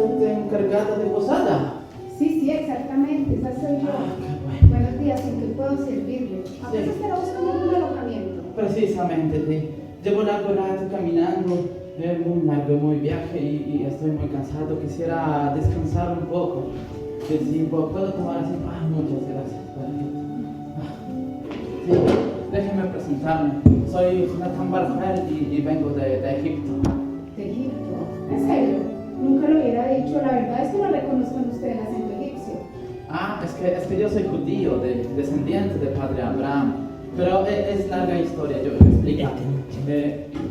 usted encargada de posada? Sí, exactamente, esa soy yo. Qué bueno. Buenos días, ¿en qué puedo servirle? ¿Apenas estará buscando un alojamiento? Precisamente, sí. Llevo largo rato caminando, un largo viaje y estoy muy cansado. Quisiera descansar un poco. Que si puedo tomar así. Muchas gracias. Sí, déjeme presentarme. Soy Nathan Barjuel y vengo de Egipto. ¿De Egipto? ¿En serio? Nunca lo hubiera dicho. La verdad es que no reconozco en usted el acento egipcio. Es que yo soy judío, descendiente del padre Abraham. Pero es larga historia, yo me explico.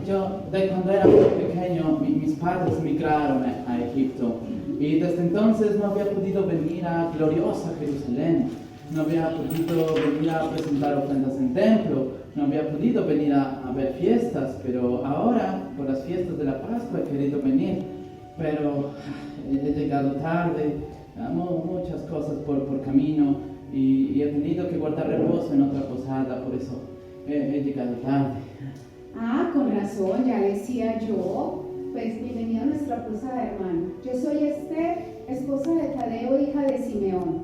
Yo, de cuando era muy pequeño, mis padres migraron a Egipto. Y desde entonces no había podido venir a gloriosa Jerusalén. No había podido venir a presentar ofrendas en templo. No había podido venir a ver fiestas. Pero ahora, por las fiestas de la Pascua, he querido venir. Pero he llegado tarde. Muchas cosas por camino. Y he tenido que guardar reposo en otra posada. Por eso he llegado tarde. Con razón, ya decía yo. Pues bienvenido a nuestra posada, hermano. Yo soy Esther, esposa de Tadeo, hija de Simeón.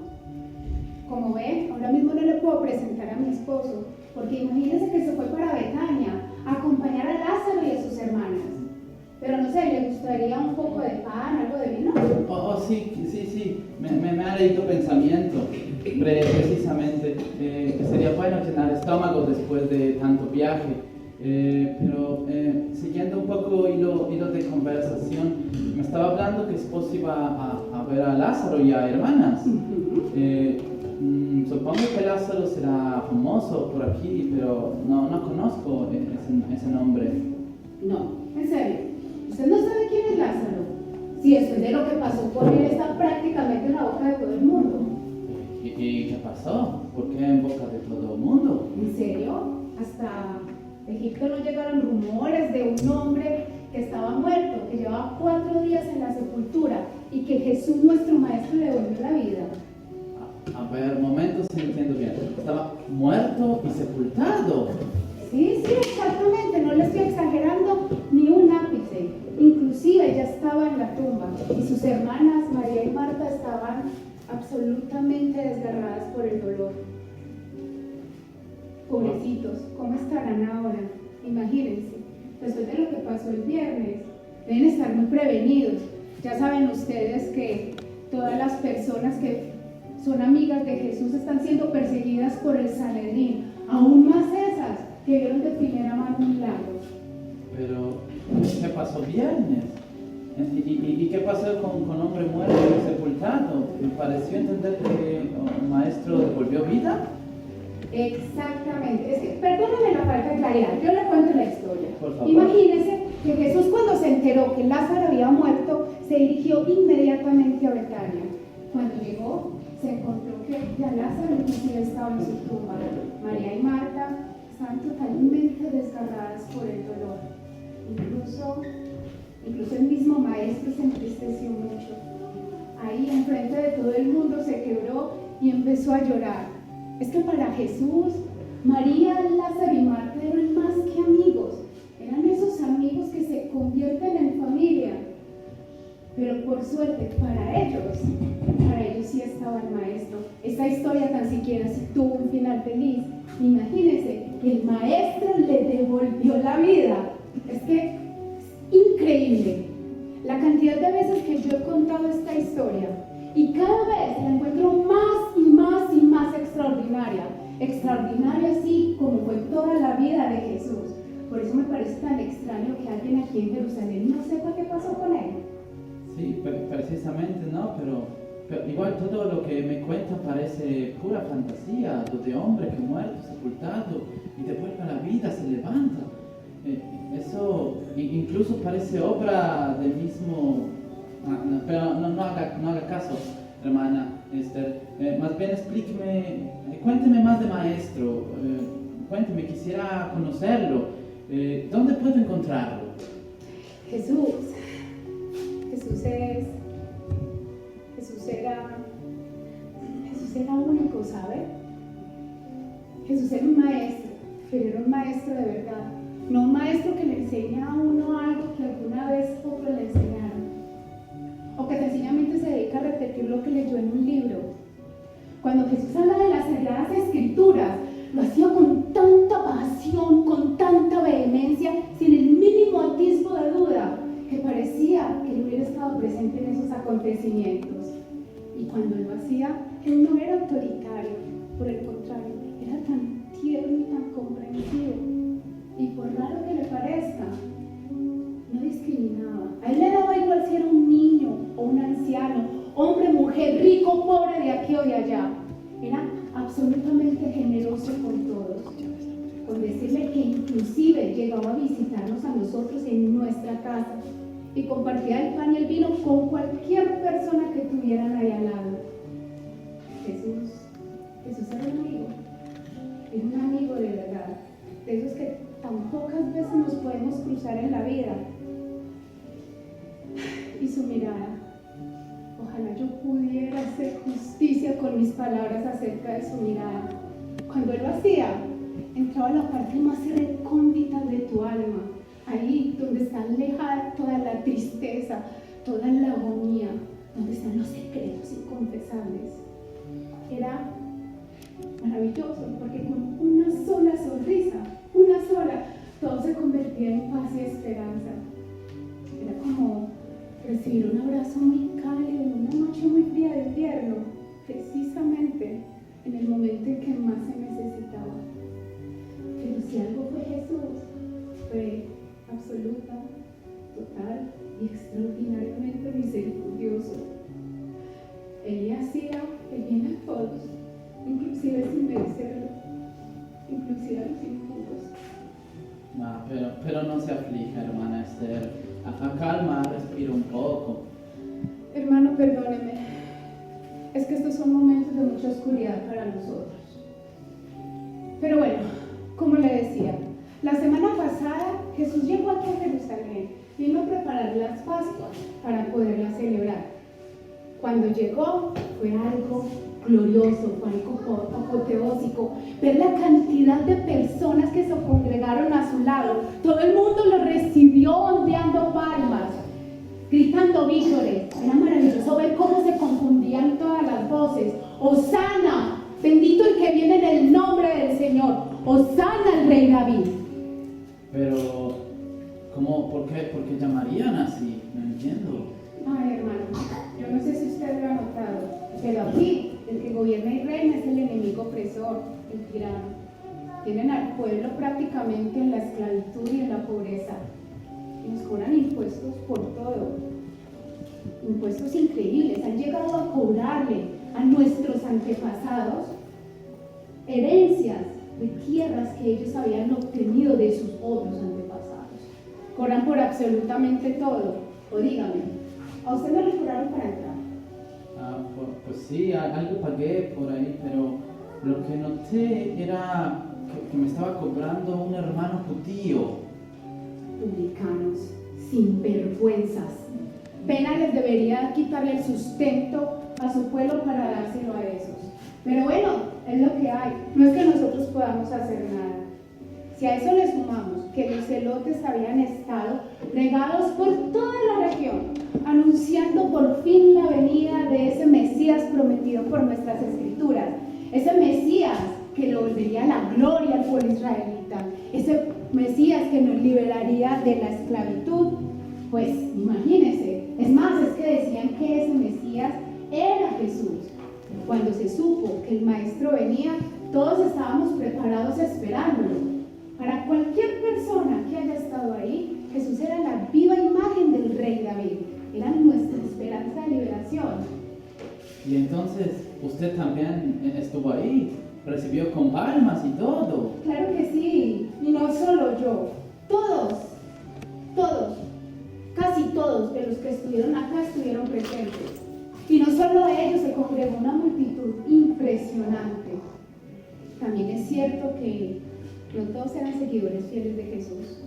Como ve, ahora mismo no le puedo presentar a mi esposo, porque imagínese que se fue para Betania a acompañar a Lázaro y a sus hermanas. Pero no sé, ¿le gustaría un poco de pan, algo de vino? Sí. Me ha leído pensamiento, precisamente, que sería bueno llenar estómago después de tanto viaje. Pero siguiendo un poco hilo de conversación, me estaba hablando que esposo iba a ver a Lázaro y a hermanas. Supongo que Lázaro será famoso por aquí, pero no conozco ese nombre. No, en serio. ¿Usted no sabe quién es Lázaro? Si después de lo que pasó con él está prácticamente en la boca de todo el mundo. ¿Y qué pasó? ¿Por qué en boca de todo el mundo? ¿En serio? Hasta Egipto no llegaron rumores de un hombre que estaba muerto, que llevaba 4 días en la sepultura y que Jesús, nuestro maestro, le devolvió la vida. A ver, momentos, si entiendo bien. Estaba muerto y sepultado. Sí, exactamente, no le estoy exagerando ni un ápice. Inclusive ya estaba en la tumba y sus hermanas María y Marta estaban absolutamente desgarradas por el dolor. Pobrecitos, ¿cómo estarán ahora? Imagínense, después de lo que pasó el viernes, deben estar muy prevenidos. Ya saben ustedes que todas las personas que son amigas de Jesús están siendo perseguidas por el Sanedrín, aún más esas que vieron de primera mano milagros. Pero, ¿qué pasó viernes? ¿Y qué pasó con hombre muerto y sepultado? ¿Me pareció entender que el maestro devolvió vida? Exactamente, es que perdóneme la falta de claridad, yo le cuento la historia. Por favor. Imagínense que Jesús, cuando se enteró que Lázaro había muerto, se dirigió inmediatamente a Betania. Cuando llegó, se encontró que ya Lázaro inclusive estaba en su tumba. María y Marta estaban totalmente desgarradas por el dolor. Incluso el mismo maestro se entristeció mucho. Ahí, enfrente de todo el mundo, se quebró y empezó a llorar. Es que para Jesús, María, Lázaro y Marta eran más que amigos. Eran esos amigos que se convierten en familia. Pero por suerte, para ellos sí estaba el maestro. Esta historia tan siquiera sí tuvo un final feliz. Imagínense que el maestro le devolvió la vida. Es que es increíble la cantidad de veces que yo he contado esta historia y cada vez la encuentro más y más y más extraordinaria. Extraordinaria así como fue toda la vida de Jesús. Por eso me parece tan extraño que alguien aquí en Jerusalén no sepa qué pasó con él. Sí, precisamente, ¿no? Pero igual todo lo que me cuenta parece pura fantasía, lo de hombre que muerto, sepultado y después a la vida se levanta. Eso incluso parece obra del mismo, pero no haga caso, hermana Esther. Más bien explíqueme, cuénteme más de maestro, cuénteme, quisiera conocerlo. ¿Dónde puedo encontrarlo? Jesús era único, ¿sabe? Jesús era un maestro, pero era un maestro de verdad. No un maestro que le enseña a uno algo que alguna vez otros le enseñaron. O que te enseña Cuando Jesús habla de las Sagradas Escrituras, lo hacía con tanta pasión, con tanta vehemencia, sin el mínimo atisbo de duda, que parecía que él hubiera estado presente en esos acontecimientos. Y cuando él lo hacía, él no era autoritario, por el contrario, era tan tierno y tan comprensivo. Y por raro que le parezca, no discriminaba. A él le daba igual si era un niño o un anciano, hombre, mujer, rico, pobre, de aquí o de allá. Era absolutamente generoso con todos. Con decirle que inclusive llegaba a visitarnos a nosotros en nuestra casa y compartía el pan y el vino con cualquier persona que tuvieran ahí al lado. Jesús era un amigo de verdad, de esos que tan pocas veces nos podemos cruzar en la vida. Y su mirada, ojalá yo pudiera hacer justicia con mis palabras acerca de su mirada. Cuando él lo hacía, entraba a la parte más recóndita de tu alma, ahí donde está alejada toda la tristeza, toda la agonía, donde están los secretos inconfesables. Era maravilloso, porque con una sola sonrisa, todo se convertía en paz y esperanza. Era como recibir un abrazo muy cálido en una noche muy fría de invierno, precisamente en el momento en que más se necesitaba. Pero si algo fue Jesús, fue absoluta, total y extraordinariamente misericordioso. Él hacía el bien a todos, inclusive sin merecerlo, inclusive a los impuros. No, pero no se aflija, hermana Esther. Calma, respira un poco. Hermano, perdóneme. Es que estos son momentos de mucha oscuridad para nosotros. Pero bueno, como le decía, la semana pasada Jesús llegó aquí a Jerusalén, vino a preparar las Pascuas para poderlas celebrar. Cuando llegó fue algo glorioso, fue algo apoteósico. Ver la cantidad de personas que se congregaron a su lado, todo el mundo lo recibió ondeando palmas, gritando vítores. Era maravilloso ver cómo se confundían todas las voces. ¡Hosana! Bendito el que viene en el nombre del Señor. ¡Hosana al rey David! Pero, ¿por qué llamarían así? No entiendo. Ay, hermano, yo no sé si usted lo ha notado, pero aquí el que gobierna y reina es el enemigo opresor, el tirano. Tienen al pueblo prácticamente en la esclavitud y en la pobreza. Y nos cobran impuestos por todo. Impuestos increíbles. Han llegado a cobrarle a nuestros antepasados herencias de tierras que ellos habían obtenido de sus otros antepasados. Cobran por absolutamente todo. O dígame, ¿a usted no le cobraron para entrar? Pues sí, algo pagué por ahí, pero lo que noté era que me estaba cobrando un hermano judío. Publicanos, sinvergüenzas. Pena les debería quitarle el sustento a su pueblo para dárselo a esos. Pero bueno, es lo que hay. No es que nosotros podamos hacer nada. Si a eso le sumamos que los celotes habían estado regados por toda la región, anunciando por fin la venida de ese Mesías prometido por nuestras escrituras, ese Mesías que lo volvería a la gloria al pueblo israelita, ese Mesías que nos liberaría de la esclavitud, pues imagínense, es más, es que decían que ese Mesías era Jesús. Cuando se supo que el Maestro venía, todos estábamos preparados esperándolo. Para cualquier persona que haya estado ahí, Jesús era la viva imagen del rey David, era nuestra esperanza de liberación. Y entonces, usted también estuvo ahí, recibió con palmas y todo. Claro que sí, y no solo yo, todos, casi todos de los que estuvieron acá estuvieron presentes. Y no solo ellos, se congregó una multitud impresionante. También es cierto que no todos eran seguidores fieles de Jesús.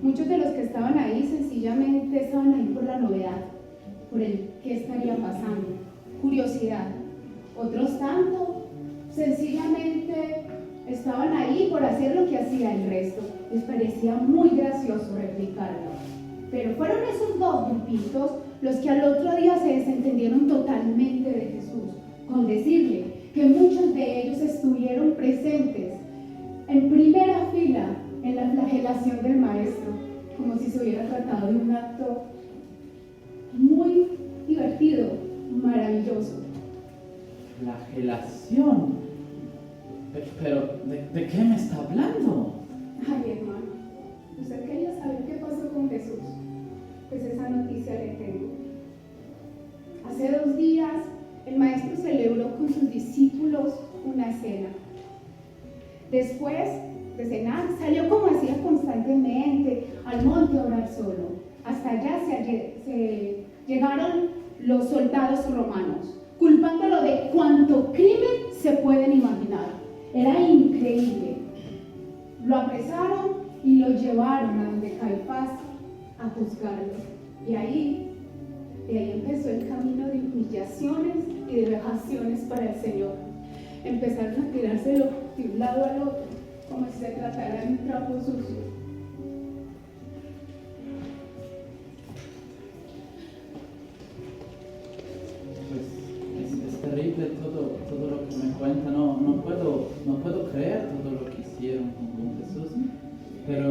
Muchos de los que estaban ahí sencillamente estaban ahí por la novedad, por el qué estaría pasando, curiosidad. Otros tanto, sencillamente estaban ahí por hacer lo que hacía el resto. Les parecía muy gracioso replicarlo. Pero fueron esos dos grupitos los que al otro día se desentendieron totalmente de Jesús, con decirle que muchos de ellos estuvieron presentes en primera fila en la flagelación del maestro, como si se hubiera tratado de un acto muy divertido, maravilloso. Flagelación. Pero, ¿de qué me está hablando? Ay, hermano, ¿usted quería saber qué pasó con Jesús? Pues esa noticia le tengo. Hace 2 días, el maestro celebró con sus discípulos una cena. Después de cenar, salió como hacía constantemente al monte a orar solo. Hasta allá se llegaron los soldados romanos, culpándolo de cuánto crimen se pueden imaginar. Era increíble. Lo apresaron y lo llevaron a donde Caifás a juzgarlo. Y de ahí empezó el camino de humillaciones y de vejaciones para el Señor. Empezaron a tirárselo de un lado al otro, como si se tratara de un trapo sucio. Pues es terrible todo lo que me cuenta. No puedo creer todo lo que hicieron con Jesús. Pero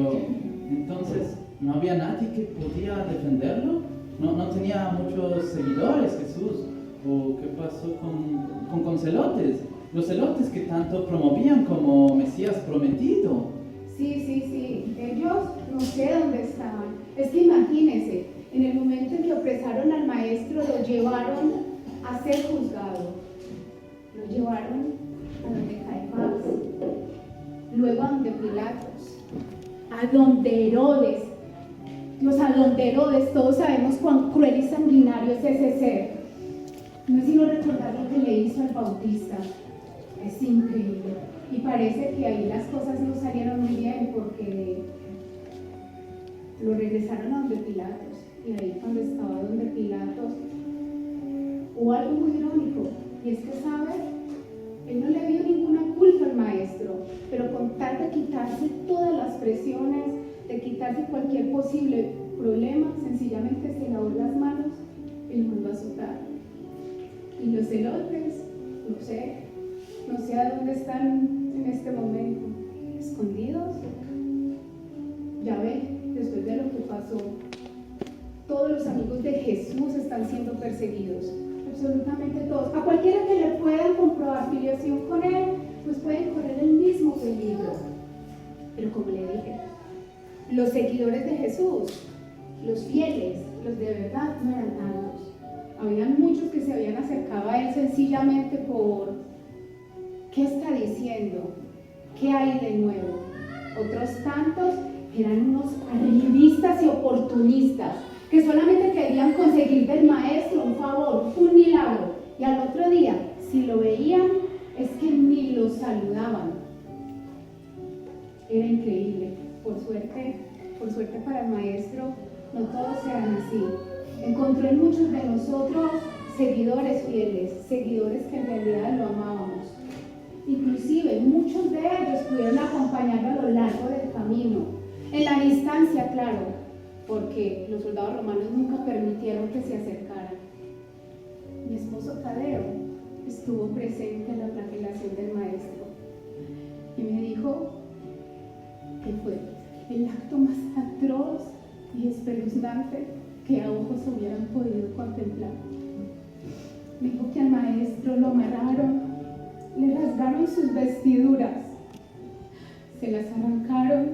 entonces, ¿no había nadie que podía defenderlo? No tenía muchos seguidores Jesús. ¿O qué pasó con celotes? Los celotes que tanto promovían como Mesías prometido. Sí. Ellos no sé dónde estaban. Es que imagínense, en el momento en que apresaron al maestro, lo llevaron a ser juzgado. Lo llevaron a donde Caifás, luego a donde Pilatos, a donde Herodes. A donde Herodes, todos sabemos cuán cruel y sanguinario es ese ser. No es sino recordar lo que le hizo al Bautista. Es increíble. Y parece que ahí las cosas no salieron muy bien porque lo regresaron a donde Pilatos. Y ahí cuando estaba donde Pilatos hubo algo muy irónico. Y es que, ¿sabe? Él no le vio ninguna culpa al maestro, pero con tal de quitarse todas las presiones, de quitarse cualquier posible problema, sencillamente se lavó las manos y lo mandó a azotar. Y los celotes, no sé a dónde están en este momento, escondidos. Ya ve, después de lo que pasó, todos los amigos de Jesús están siendo perseguidos, absolutamente todos. A cualquiera que le puedan comprobar filiación con él, pues pueden correr el mismo peligro. Pero como le dije, los seguidores de Jesús, los fieles, los de verdad, no eran tantos. Habían muchos que se habían acercado a él sencillamente por ¿qué está diciendo? ¿Qué hay de nuevo? Otros tantos eran unos arribistas y oportunistas que solamente querían conseguir del maestro un favor, un milagro, y al otro día, si lo veían, es que ni lo saludaban. Era increíble. Por suerte para el maestro, no todos eran así. Encontró en muchos de nosotros seguidores fieles, seguidores que en realidad lo amábamos. Inclusive muchos de ellos pudieron acompañarlo a lo largo del camino, en la distancia, claro, porque los soldados romanos nunca permitieron que se acercaran. Mi esposo Tadeo estuvo presente en la flagelación del maestro y me dijo que fue el acto más atroz y espeluznante que a ojos hubieran podido contemplar. Me dijo que al maestro lo amarraron, le rasgaron sus vestiduras, se las arrancaron,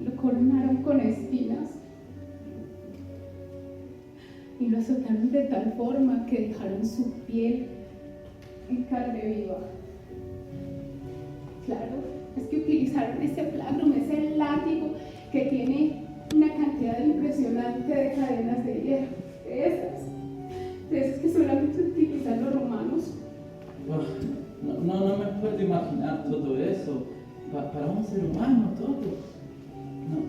lo coronaron con espinas y lo azotaron de tal forma que dejaron su piel en carne viva. Claro, es que utilizaron ese flagrum, ese látigo que tiene una cantidad impresionante de cadenas de hierro, de esas que solamente utilizan los romanos. No me puedo imaginar todo eso. Para un ser humano todo.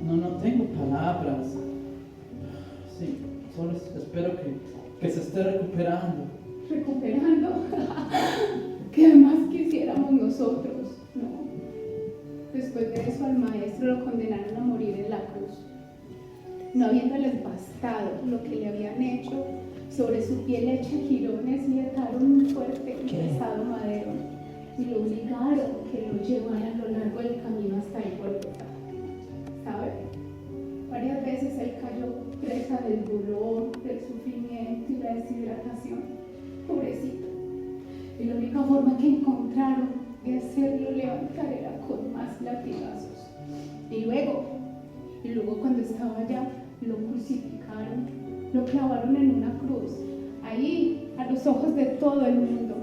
No tengo palabras. Sí, solo espero que se esté recuperando. ¿Recuperando? ¿Qué más quisiéramos nosotros? No. Después de eso al maestro lo condenaron a morir en la cruz, no habiéndoles bastado lo que le habían hecho. Sobre su piel hecha jirones le ataron un fuerte y pesado madero. y lo obligaron que lo llevara a lo largo del camino hasta el Gólgota. ¿Sabe? Varias veces él cayó presa del dolor, del sufrimiento y la deshidratación. Pobrecito. Y la única forma que encontraron de hacerlo levantar era con más latigazos. Y luego cuando estaba allá, lo crucificaron, lo clavaron en una cruz, ahí a los ojos de todo el mundo,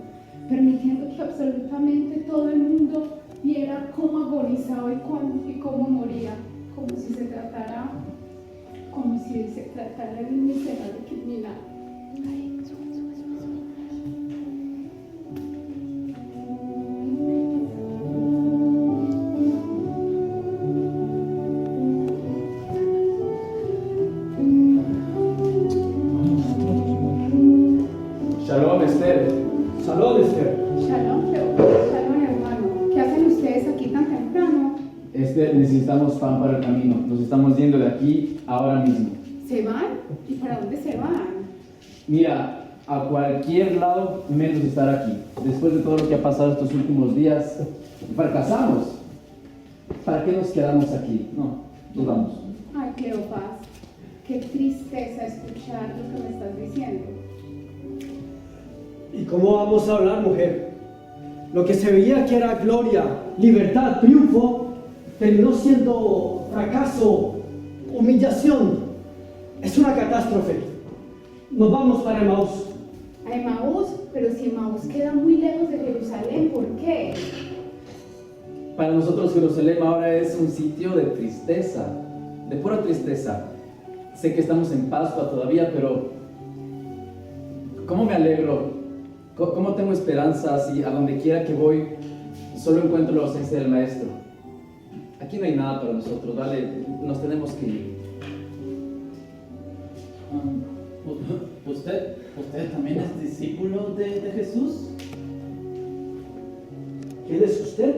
permitiendo que absolutamente todo el mundo viera cómo agonizaba y cómo moría, como si se tratara de un miserable criminal. Shalom, Esther. Shalom, Esther. Shalom, hermano. ¿Qué hacen ustedes aquí tan temprano? Esther, necesitamos pan para el camino. Nos estamos yendo de aquí ahora mismo. ¿Se van? ¿Y para dónde se van? Mira, a cualquier lado menos estar aquí. Después de todo lo que ha pasado estos últimos días, fracasamos. ¿Para qué nos quedamos aquí? No, nos vamos. Ay, Cleofás, qué tristeza escuchar lo que me estás diciendo. ¿Y cómo vamos a hablar, mujer? Lo que se veía que era gloria, libertad, triunfo, terminó siendo fracaso, humillación. Es una catástrofe. Nos vamos para Emaús. A Emaús, pero si Emaús queda muy lejos de Jerusalén, ¿por qué? Para nosotros Jerusalén ahora es un sitio de tristeza, de pura tristeza. Sé que estamos en Pascua todavía, pero ¿cómo me alegro? ¿Cómo tengo esperanza si a donde quiera que voy solo encuentro la ausencia del maestro? Aquí no hay nada para nosotros, ¿vale? Nos tenemos que ir. ¿Usted también es discípulo de Jesús? ¿Quién es usted?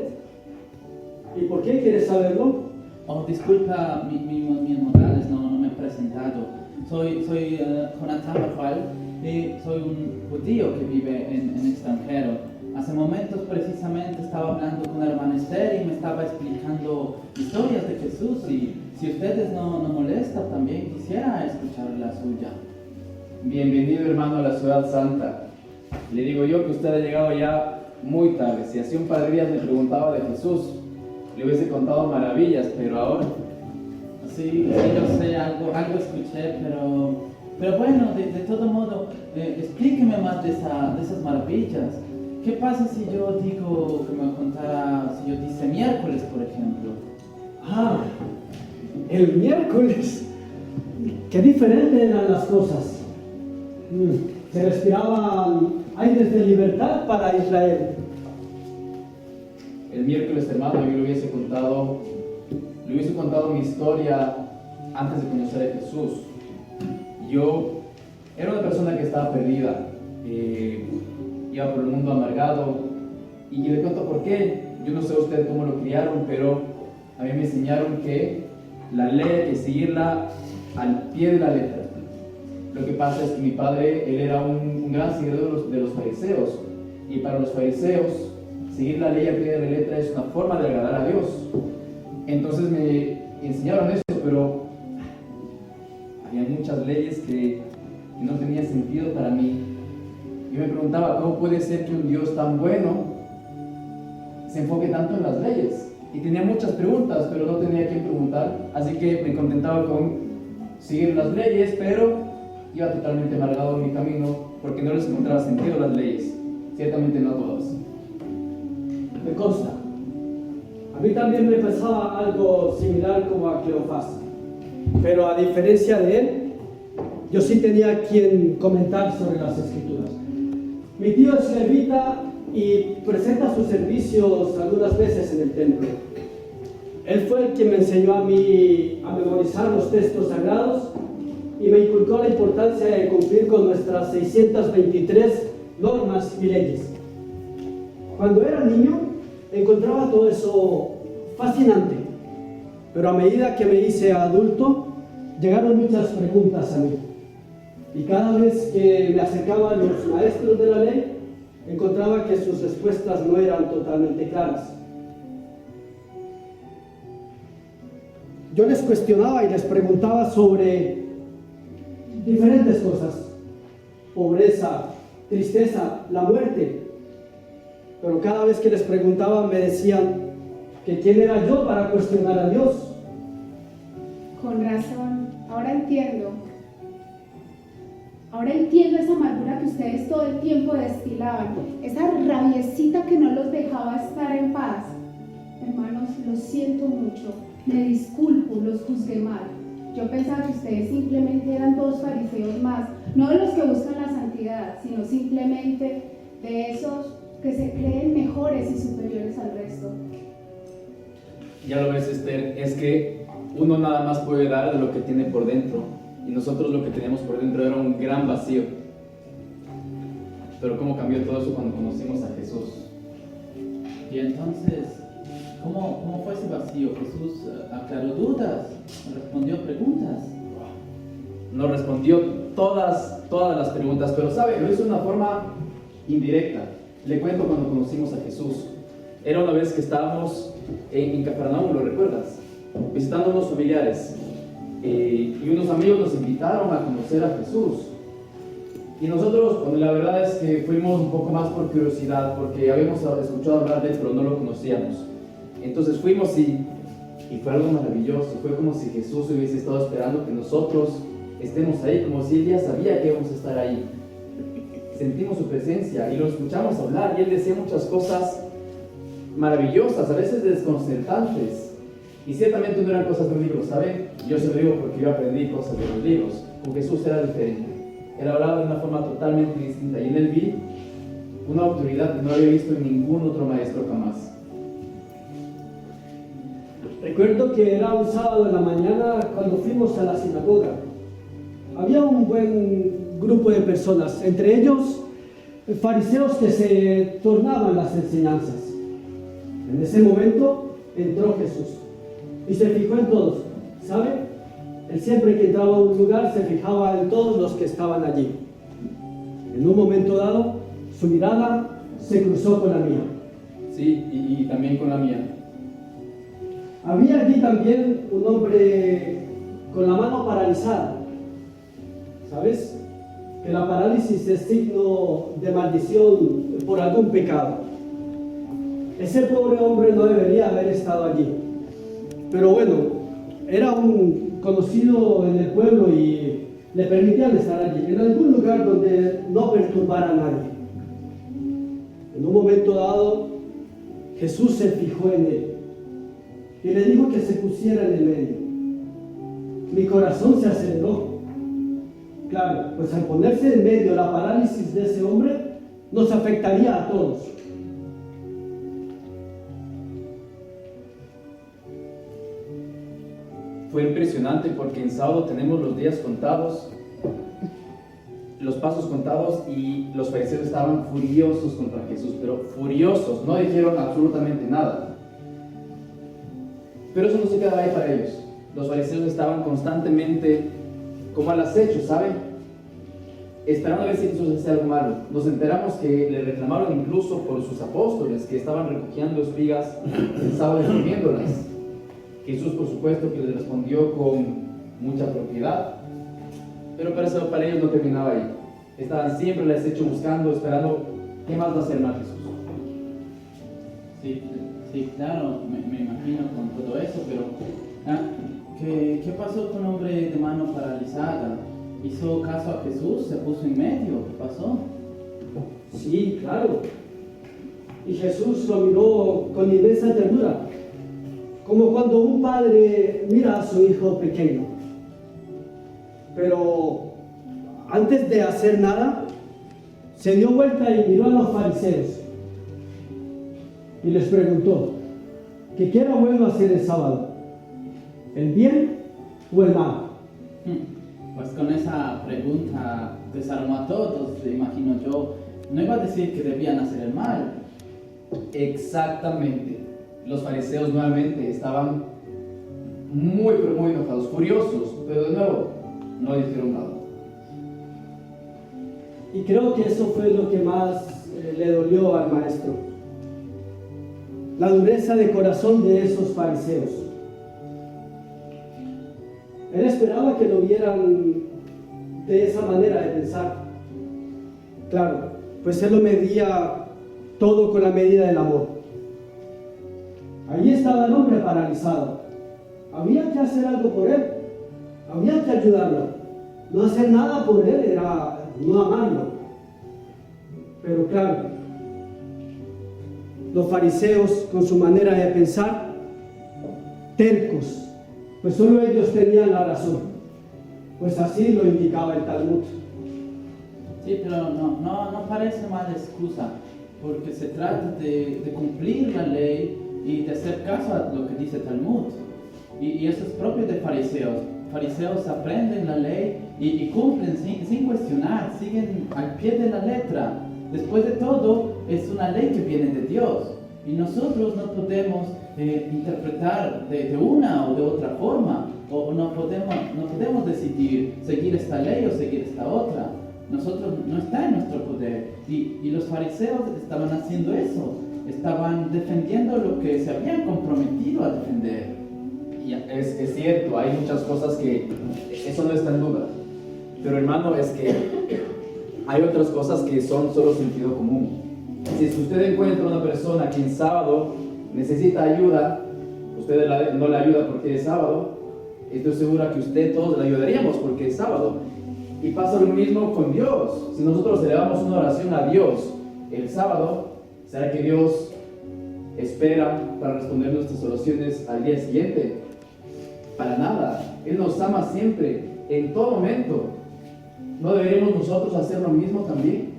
¿Y por qué quiere saberlo? Oh, disculpa, mi Morales, no me he presentado. Soy Jonathan Barjual y soy un judío que vive en extranjero. Hace momentos precisamente estaba hablando con la hermana Esther y me estaba explicando historias de Jesús, y si ustedes no molestan, también quisiera escuchar la suya. Bienvenido, hermano, a la ciudad santa. Le digo yo que usted ha llegado ya muy tarde. Si hace un par de días me preguntaba de Jesús, le hubiese contado maravillas, pero ahora... Sí, yo sé, algo escuché, pero bueno, de todo modo, explíqueme más de esas maravillas. ¿Qué pasa si yo digo que me contara, si yo dice miércoles, por ejemplo? Ah, el miércoles. Qué diferentes eran las cosas. Se respiraban aires de libertad para Israel. El miércoles, hermano, yo le hubiese contado mi historia antes de conocer a Jesús. Yo era una persona que estaba perdida, iba por el mundo amargado, y le cuento por qué. Yo no sé usted cómo lo criaron, pero a mí me enseñaron que la ley hay que seguirla al pie de la letra. Lo que pasa es que mi padre, él era un gran seguidor de los fariseos, y para los fariseos seguir la ley al pie de la letra es una forma de agradar a Dios. Entonces me enseñaron eso, pero había muchas leyes que no tenían sentido para mí. Yo me preguntaba, ¿cómo puede ser que un Dios tan bueno se enfoque tanto en las leyes? Y tenía muchas preguntas, pero no tenía a quién preguntar, así que me contentaba con seguir las leyes, pero iba totalmente amargado en mi camino porque no les encontraba sentido a las leyes. Ciertamente no a todas. Me consta. A mí también me pasaba algo similar como a Cleofás, pero a diferencia de él, yo sí tenía quien comentar sobre las escrituras. Mi tío es levita y presenta sus servicios algunas veces en el templo. Él fue el que me enseñó a mí a memorizar los textos sagrados y me inculcó la importancia de cumplir con nuestras 623 normas y leyes. Cuando era niño, encontraba todo eso fascinante, pero a medida que me hice adulto, llegaron muchas preguntas a mí. Y cada vez que me acercaban los maestros de la ley, encontraba que sus respuestas no eran totalmente claras. Yo les cuestionaba y les preguntaba sobre diferentes cosas: pobreza, tristeza, la muerte. Pero cada vez que les preguntaba me decían que quién era yo para cuestionar a Dios. Con razón, ahora entiendo. Ahora entiendo esa amargura que ustedes todo el tiempo destilaban, esa rabiecita que no los dejaba estar en paz. Hermanos, lo siento mucho, me disculpo, los juzgué mal. Yo pensaba que ustedes simplemente eran dos fariseos más, no de los que buscan la santidad, sino simplemente de esos que se creen mejores y superiores al resto. Ya lo ves, Esther, es que uno nada más puede dar de lo que tiene por dentro, y nosotros lo que teníamos por dentro era un gran vacío. Pero cómo cambió todo eso cuando conocimos a Jesús. Y entonces, ¿cómo fue ese vacío? Jesús aclaró dudas, respondió preguntas. Nos respondió todas las preguntas, pero sabe, lo hizo de una forma indirecta. Le cuento cuando conocimos a Jesús. Era una vez que estábamos en Capernaum, ¿lo recuerdas? Visitando unos familiares. Y unos amigos nos invitaron a conocer a Jesús. Y nosotros, bueno, la verdad es que fuimos un poco más por curiosidad, porque habíamos escuchado hablar de él, pero no lo conocíamos. Entonces fuimos y fue algo maravilloso. Fue como si Jesús hubiese estado esperando que nosotros estemos ahí, como si él ya sabía que íbamos a estar ahí. Sentimos su presencia y lo escuchamos hablar, y él decía muchas cosas maravillosas, a veces desconcertantes. Y ciertamente no eran cosas de un libro, ¿saben? Yo se lo digo porque yo aprendí cosas de los libros. Con Jesús era diferente. Él hablaba de una forma totalmente distinta, y en él vi una autoridad que no había visto en ningún otro maestro jamás. Recuerdo que era un sábado en la mañana cuando fuimos a la sinagoga. Había un buen grupo de personas, entre ellos fariseos que se tornaban las enseñanzas. En ese momento entró Jesús y se fijó en todos, ¿sabe? Él siempre que entraba a un lugar se fijaba en todos los que estaban allí. En un momento dado, su mirada se cruzó con la mía. Sí, y también con la mía. Había allí también un hombre con la mano paralizada. ¿Sabes? Que la parálisis es signo de maldición por algún pecado. Ese pobre hombre no debería haber estado allí. Pero bueno, era un conocido en el pueblo y le permitían estar allí, en algún lugar donde no perturbara a nadie. En un momento dado, Jesús se fijó en él y le dijo que se pusiera en el medio. Mi corazón se aceleró. Claro, pues al ponerse en medio la parálisis de ese hombre nos afectaría a todos. Fue impresionante porque en sábado tenemos los días contados, los pasos contados, y los fariseos estaban furiosos contra Jesús, pero furiosos, no dijeron absolutamente nada. Pero eso no se quedaba ahí para ellos. Los fariseos estaban constantemente como al acecho, ¿saben? Esperando a ver si Jesús hacía algo malo. Nos enteramos que le reclamaron incluso por sus apóstoles que estaban recogiendo espigas el sábado y comiéndolas. Jesús, por supuesto, que les respondió con mucha propiedad, pero para ellos no terminaba ahí. Estaban siempre al acecho buscando, esperando qué más va a hacer mal Jesús. Sí, claro, me imagino con todo eso, pero ¿qué pasó con el hombre de mano paralizada? ¿Hizo caso a Jesús? ¿Se puso en medio? ¿Qué pasó? Sí, claro. Y Jesús lo miró con inmensa ternura, como cuando un padre mira a su hijo pequeño. Pero antes de hacer nada, se dio vuelta y miró a los fariseos y les preguntó: ¿qué era bueno hacer el sábado? ¿El bien o el mal? Pues con esa pregunta desarmó a todos, imagino yo. No iba a decir que debían hacer el mal. Exactamente. Los fariseos nuevamente estaban muy, pero muy enojados, furiosos, pero de nuevo no dijeron nada. Y creo que eso fue lo que más le dolió al maestro. La dureza de corazón de esos fariseos. Él esperaba que lo vieran de esa manera de pensar. Claro, pues él lo medía todo con la medida del amor. Allí estaba el hombre paralizado. Había que hacer algo por él. Había que ayudarlo. No hacer nada por él era no amarlo. Pero claro, los fariseos con su manera de pensar, tercos, pues solo ellos tenían la razón, pues así lo indicaba el Talmud. Sí, pero no parece mala excusa, porque se trata de cumplir la ley y de hacer caso a lo que dice Talmud. Y eso es propio de fariseos. Fariseos aprenden la ley y cumplen sin cuestionar, siguen al pie de la letra. Después de todo, es una ley que viene de Dios. Y nosotros no podemos interpretar de una o de otra forma, o no podemos decidir seguir esta ley o seguir esta otra. Nosotros no está en nuestro poder. Y los fariseos estaban haciendo eso, estaban defendiendo lo que se habían comprometido a defender. Y es cierto, hay muchas cosas que eso no está en duda. Pero hermano, es que hay otras cosas que son solo sentido común. Si usted encuentra una persona que en sábado necesita ayuda, usted no le ayuda porque es sábado, estoy segura que usted todos le ayudaríamos porque es sábado. Y pasa lo mismo con Dios. Si nosotros elevamos una oración a Dios el sábado, ¿será que Dios espera para responder nuestras oraciones al día siguiente? Para nada. Él nos ama siempre, en todo momento. ¿No deberíamos nosotros hacer lo mismo también?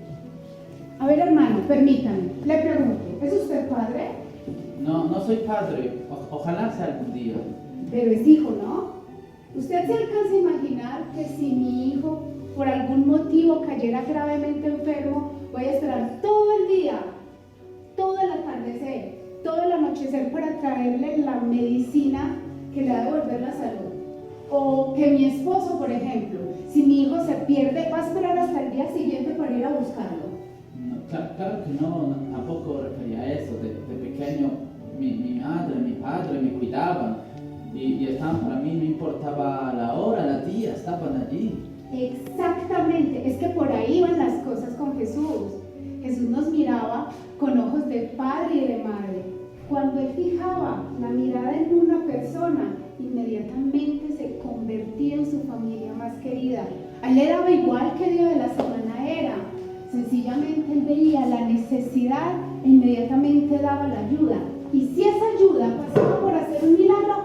A ver, hermano, permítame, le pregunto, ¿es usted padre? No soy padre, ojalá sea algún día. Pero es hijo, ¿no? ¿Usted se alcanza a imaginar que si mi hijo por algún motivo cayera gravemente enfermo, voy a esperar todo el día, todo el atardecer, todo el anochecer para traerle la medicina que le ha de devolver la salud? O que mi esposo, por ejemplo, si mi hijo se pierde, va a esperar hasta el día siguiente para ir a buscarlo. Claro que no, tampoco refería a eso. De pequeño, mi madre, mi padre me cuidaban y estaban para mí, no importaba la hora, la día, estaban allí. Exactamente, es que por ahí van las cosas con Jesús. Jesús nos miraba con ojos de padre y de madre. Cuando él fijaba la mirada en una persona, inmediatamente se convertía en su familia más querida. A él le daba igual qué día de la semana era. Sencillamente él veía la necesidad e inmediatamente daba la ayuda. Y si esa ayuda pasaba por hacer un milagro,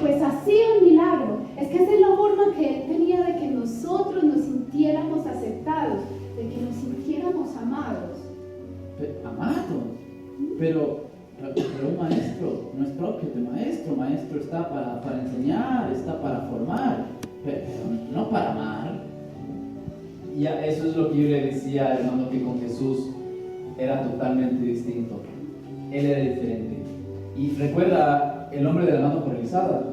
pues hacía un milagro. Es que esa es la forma que él tenía de que nosotros nos sintiéramos aceptados, de que nos sintiéramos amados. ¿Amados? Pero un maestro no es propio de maestro. Maestro está para enseñar, está para formar, pero no para amar. Ya, eso es lo que yo le decía, hermano, que con Jesús era totalmente distinto. Él era diferente. Y recuerda el hombre de la mano paralizada.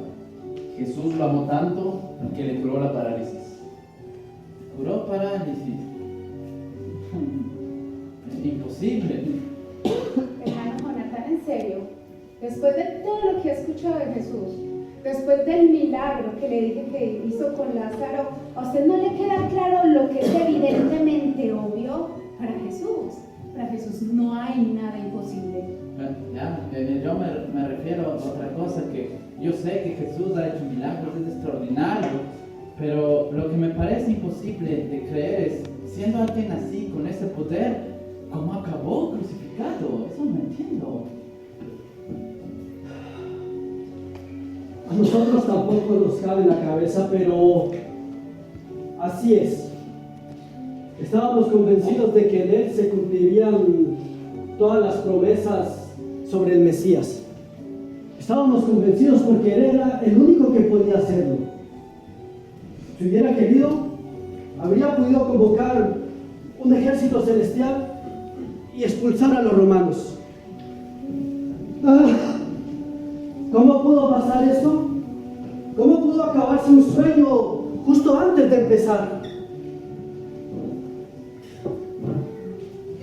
Jesús lo amó tanto que le curó la parálisis. ¿Curó parálisis? Es imposible. Hermano Jonathan, en serio, después de todo lo que he escuchado de Jesús, después del milagro que le dije que hizo con Lázaro, ¿a usted no le queda claro lo que es evidentemente obvio? Para Jesús no hay nada imposible. Yo me refiero a otra cosa, que yo sé que Jesús ha hecho milagros, es extraordinario, pero lo que me parece imposible de creer es, siendo alguien así, con ese poder, ¿cómo acabó crucificado? Eso no entiendo. A nosotros tampoco nos cabe en la cabeza, pero así es. Estábamos convencidos de que en él se cumplirían todas las promesas sobre el Mesías. Estábamos convencidos porque él era el único que podía hacerlo. Si hubiera querido, habría podido convocar un ejército celestial y expulsar a los romanos. ¿Cómo pudo pasar esto? ¿Cómo pudo acabarse un sueño justo antes de empezar?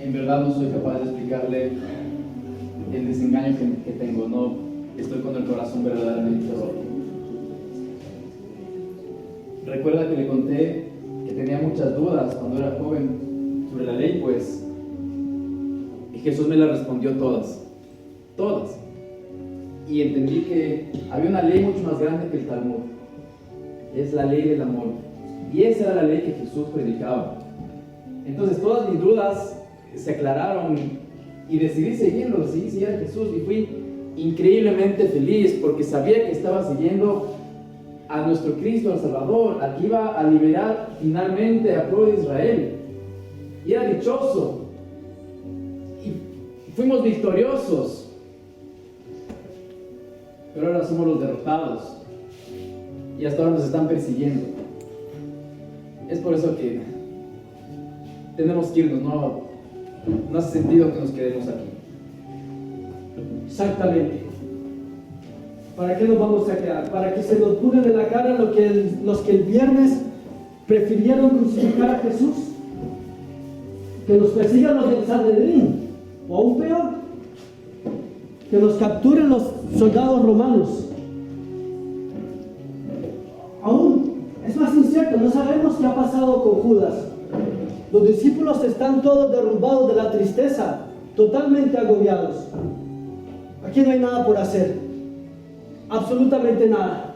En verdad no soy capaz de explicarle el desengaño que tengo. No estoy con el corazón verdaderamente roto. Recuerda que le conté que tenía muchas dudas cuando era joven sobre la ley, pues, y Jesús me las respondió todas. Y entendí que había una ley mucho más grande que el Talmud. Es la ley del amor. Y esa era la ley que Jesús predicaba. Entonces todas mis dudas se aclararon y decidí seguirlo, decidí seguir a Jesús, y fui increíblemente feliz porque sabía que estaba siguiendo a nuestro Cristo, al Salvador, al que iba a liberar finalmente al pueblo de Israel. Y era dichoso. Y fuimos victoriosos. Pero ahora somos los derrotados. Y hasta ahora nos están persiguiendo. Es por eso que tenemos que irnos. No hace sentido que nos quedemos aquí. Exactamente. ¿Para qué nos vamos a quedar? Para que se nos pongan en la cara los que el viernes prefirieron crucificar a Jesús, que nos persigan los del Sanedrín, o aún peor, que nos capturen los soldados romanos. Aún es más incierto, no sabemos qué ha pasado con Judas. Los discípulos están todos derrumbados de la tristeza, totalmente agobiados. Aquí no hay nada por hacer, absolutamente nada.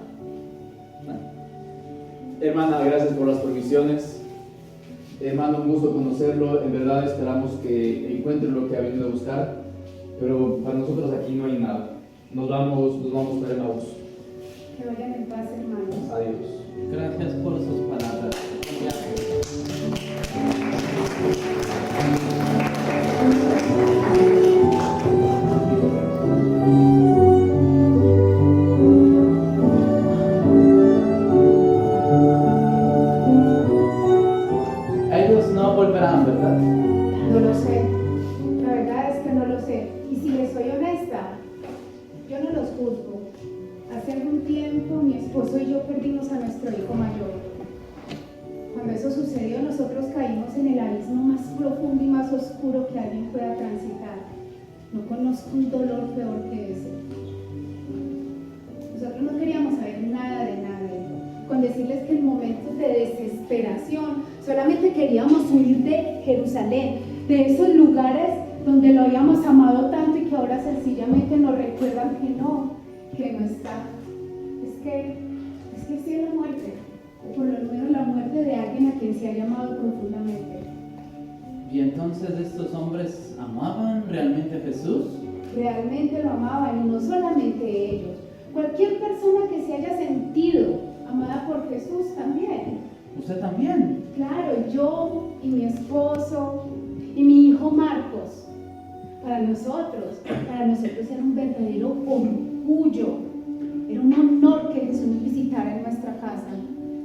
Hermana, gracias por las provisiones. Hermano, un gusto conocerlo. En verdad esperamos que encuentre lo que ha venido a buscar, pero para nosotros aquí no hay nada. Nos vamos para Emaús. Que vayan en paz, hermanos. Adiós. Gracias por sus palabras. Ellos no volverán, ¿verdad? No lo sé. La verdad es que no lo sé. Y si les soy honesta, yo no los juzgo. Hace algún tiempo mi esposo y yo perdimos a nuestro hijo mayor. Cuando eso sucedió, nosotros caímos en el abismo más profundo y más oscuro que alguien pueda transitar. No conozco un dolor peor que ese. Nosotros no queríamos saber nada de nadie. Con decirles que en momentos de desesperación solamente queríamos huir de Jerusalén, de esos lugares donde lo habíamos amado tanto y que ahora sencillamente nos recuerdan que no está. Es que sí es la muerte, o por lo menos la muerte de alguien a quien se ha llamado profundamente. ¿Y entonces estos hombres amaban realmente a Jesús? Realmente lo amaban, y no solamente ellos. Cualquier persona que se haya sentido amada por Jesús también. ¿Usted también? Claro, yo y mi esposo y mi hijo Marcos. Para nosotros era un verdadero orgullo. Era un honor que Jesús nos visitara en nuestra casa.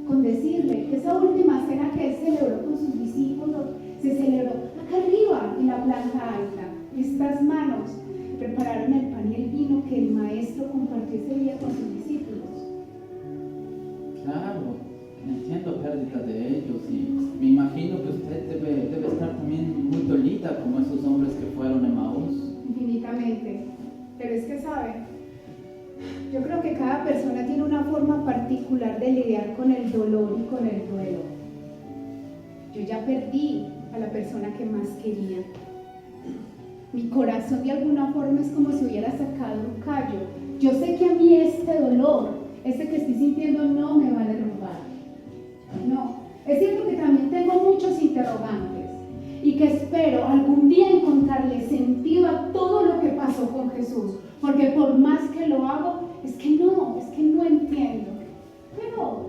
Con decirle que esa última cena que él celebró con sus discípulos se celebró acá arriba en la planta alta. Estas manos prepararon el pan y el vino que el maestro compartió ese día con sus discípulos. Claro, entiendo pérdida de ellos y me imagino que usted debe estar también muy dolida como esos hombres que fueron a Emaús. Infinitamente. Pero es que, ¿sabe? Yo creo que cada persona tiene una forma particular de lidiar con el dolor y con el duelo. Yo ya perdí a la persona que más quería. Mi corazón de alguna forma es como si hubiera sacado un callo. Yo sé que a mí este dolor, este que estoy sintiendo, no me va a derrumbar. No. Es cierto que también tengo muchos interrogantes y que espero algún día encontrarle sentido a todo lo que pasó con Jesús. Porque por más que lo hago, es que no entiendo. Pero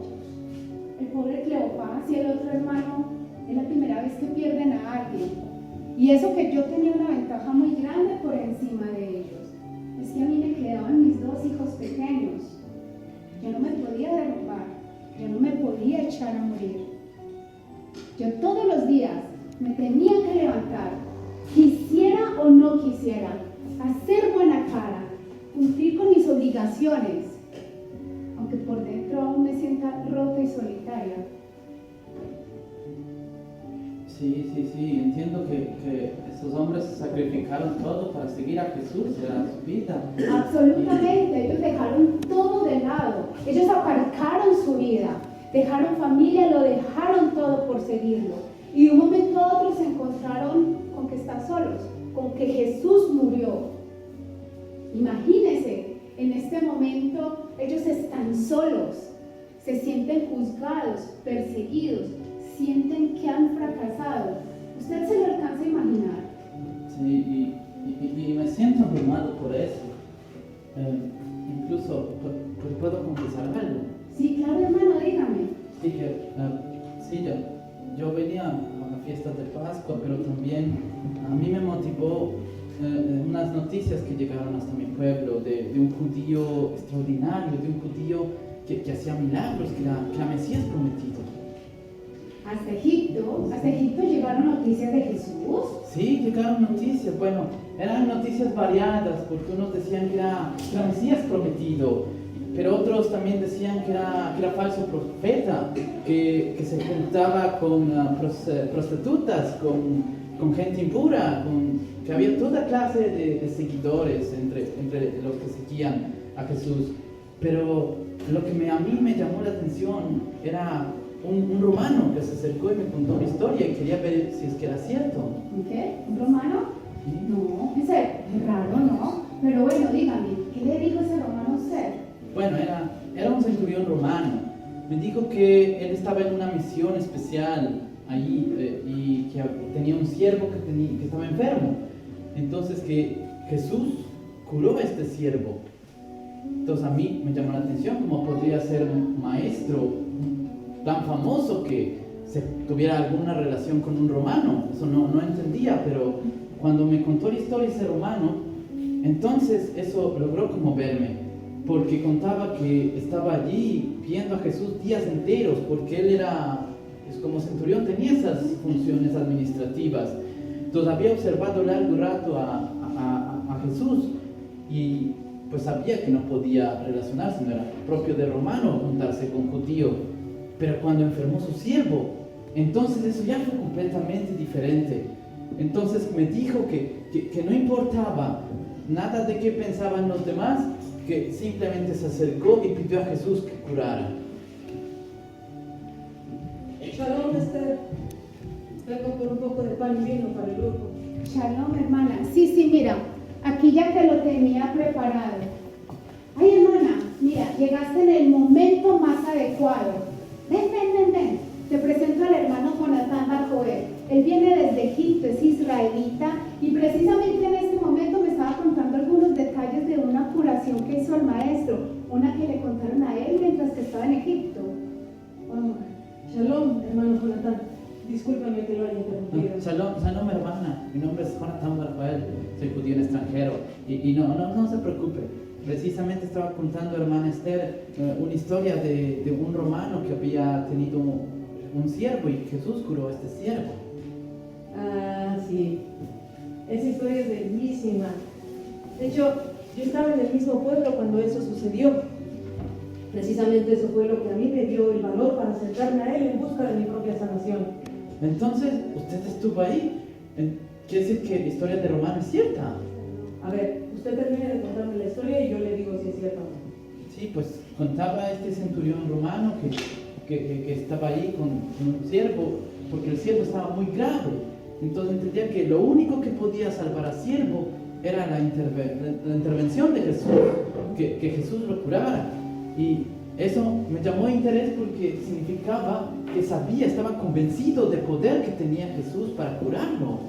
el pobre Cleofás y el otro hermano es la primera vez que pierden a alguien. Y eso que yo tenía una ventaja muy grande por encima de ellos. Es que a mí me quedaban mis dos hijos pequeños. Yo no me podía derrumbar. Yo no me podía echar a morir. Yo todos los días me tenía que levantar, quisiera o no quisiera, hacer buena cara, cumplir con mis obligaciones, aunque por dentro aún me sienta rota y solitaria. Sí, entiendo que esos hombres sacrificaron todo para seguir a Jesús, era su vida. Absolutamente, ellos dejaron todo de lado, ellos aparcaron su vida, dejaron familia, lo dejaron todo por seguirlo. Y de un momento a otro se encontraron con que están solos, con que Jesús murió. Imagínense, en este momento ellos están solos, se sienten juzgados, perseguidos, sienten que han fracasado. ¿Usted se lo alcanza a imaginar? Sí, y me siento abrumado por eso. Incluso, ¿puedo confesar algo? Sí, claro, hermano, dígame. Sí, yo venía a la fiesta de Pascua, pero también a mí me motivó unas noticias que llegaron hasta mi pueblo de un judío extraordinario, de un judío que hacía milagros, que era Mesías prometido. ¿Hasta Egipto llegaron noticias de Jesús? Sí, llegaron noticias, bueno, eran noticias variadas, porque unos decían que era Mesías prometido, pero otros también decían que era falso profeta, que se juntaba con prostitutas, con gente impura, que había toda clase de seguidores entre los que seguían a Jesús. Pero lo que a mí me llamó la atención era un romano que se acercó y me contó una historia y quería ver si es que era cierto. ¿Qué? ¿Un romano? Sí. No, ese es raro, ¿no? Pero bueno, dígame, ¿qué le dijo ese romano a usted? Bueno, era un centurión romano. Me dijo que él estaba en una misión especial allí y que tenía un siervo que estaba enfermo. Entonces que Jesús curó a este siervo. Entonces a mí me llamó la atención cómo podría ser un maestro tan famoso que tuviera alguna relación con un romano. Eso no entendía, pero cuando me contó la historia ese romano, entonces eso logró conmoverme, porque contaba que estaba allí viendo a Jesús días enteros, porque él como centurión tenía esas funciones administrativas. Entonces había observado largo rato a Jesús y pues sabía que no podía relacionarse, no era propio de romano juntarse con judío. Pero cuando enfermó su siervo, entonces eso ya fue completamente diferente. Entonces me dijo que no importaba nada de qué pensaban los demás, que simplemente se acercó y pidió a Jesús que curara. Shalom, Esther. Vengo por un poco de pan y vino para el grupo. Shalom, hermana. Sí, mira, aquí ya te lo tenía preparado. Ay, hermana, mira, llegaste en el momento más adecuado. Ven. Te presento al hermano Jonathan Bar Joel. Él viene desde Egipto, es israelita, y precisamente en este momento me estaba contando algunos detalles de una curación que hizo el maestro, una que le contaron a él mientras que estaba en Egipto. Shalom, hermano Jonathan. Discúlpame que lo haya interrumpido. Shalom, hermana. Mi nombre es Jonathan Bar Joel. Soy judío en extranjero. Y no se preocupe. Precisamente estaba contando, hermana Esther, una historia de un romano que había tenido un siervo y Jesús curó a este siervo. Ah, sí. Esa historia es bellísima. De hecho, yo estaba en el mismo pueblo cuando eso sucedió. Precisamente eso fue lo que a mí me dio el valor para acercarme a él en busca de mi propia sanación. Entonces, ¿usted estuvo ahí? ¿Quiere decir que la historia de romano es cierta? A ver, usted termine de contarme la historia y yo le digo si es cierto o no. Sí, pues contaba este centurión romano que estaba ahí con un siervo, porque el siervo estaba muy grave. Entonces entendía que lo único que podía salvar al siervo era la intervención de Jesús, que Jesús lo curara. Y eso me llamó de interés porque significaba que estaba convencido del poder que tenía Jesús para curarlo.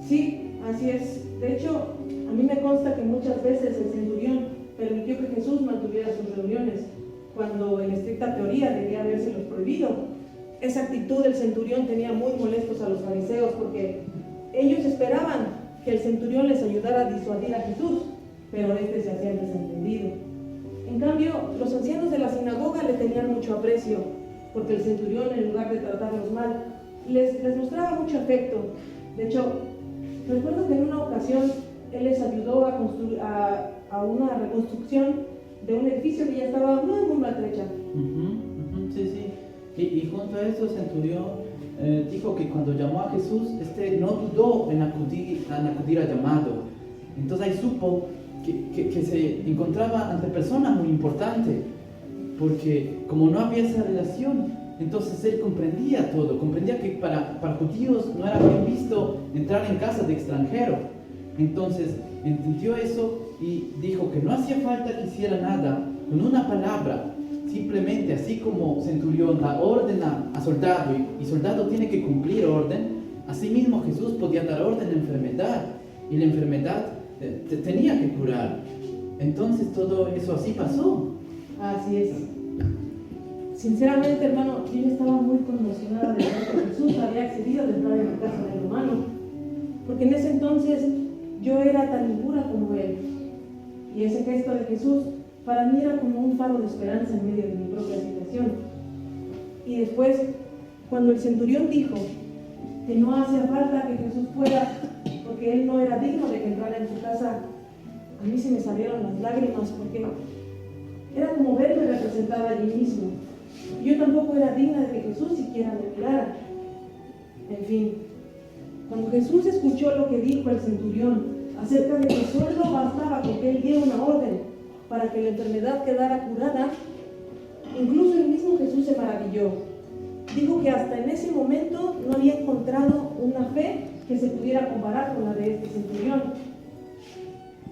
Sí, así es. De hecho, a mí me consta que muchas veces el centurión permitió que Jesús mantuviera sus reuniones, cuando en estricta teoría debía habérselos prohibido. Esa actitud del centurión tenía muy molestos a los fariseos porque ellos esperaban que el centurión les ayudara a disuadir a Jesús, pero este se hacía el desentendido. En cambio, los ancianos de la sinagoga le tenían mucho aprecio, porque el centurión, en lugar de tratarlos mal, les mostraba mucho afecto. De hecho, recuerdo que en una ocasión él les ayudó a construir a una reconstrucción de un edificio que ya estaba muy maltrecha. Sí. Y junto a eso, el centurión dijo que cuando llamó a Jesús, no dudó en acudir al llamado. Entonces ahí supo que se encontraba ante personas muy importantes, porque como no había esa relación, entonces él comprendía todo, comprendía que para judíos no era bien visto entrar en casa de extranjero. Entonces entendió eso y dijo que no hacía falta que hiciera nada, con una palabra, simplemente así como centurión da orden a soldado y soldado tiene que cumplir orden, así mismo Jesús podía dar orden a la enfermedad y la enfermedad tenía que curar. Entonces todo eso así pasó. Así es. Sinceramente, hermano, yo estaba muy conmocionada de ver que Jesús había accedido de entrar en la casa del romano, porque en ese entonces yo era tan impura como él. Y ese gesto de Jesús para mí era como un faro de esperanza en medio de mi propia situación. Y después, cuando el centurión dijo que no hacía falta que Jesús fuera, porque él no era digno de que entrara en su casa, a mí se me salieron las lágrimas, porque era como verme representada allí mismo. Yo tampoco era digna de que Jesús siquiera me mirara. En fin, cuando Jesús escuchó lo que dijo el centurión acerca de que solo bastaba con que él diera una orden para que la enfermedad quedara curada, incluso el mismo Jesús se maravilló. Dijo que hasta en ese momento no había encontrado una fe que se pudiera comparar con la de este centurión.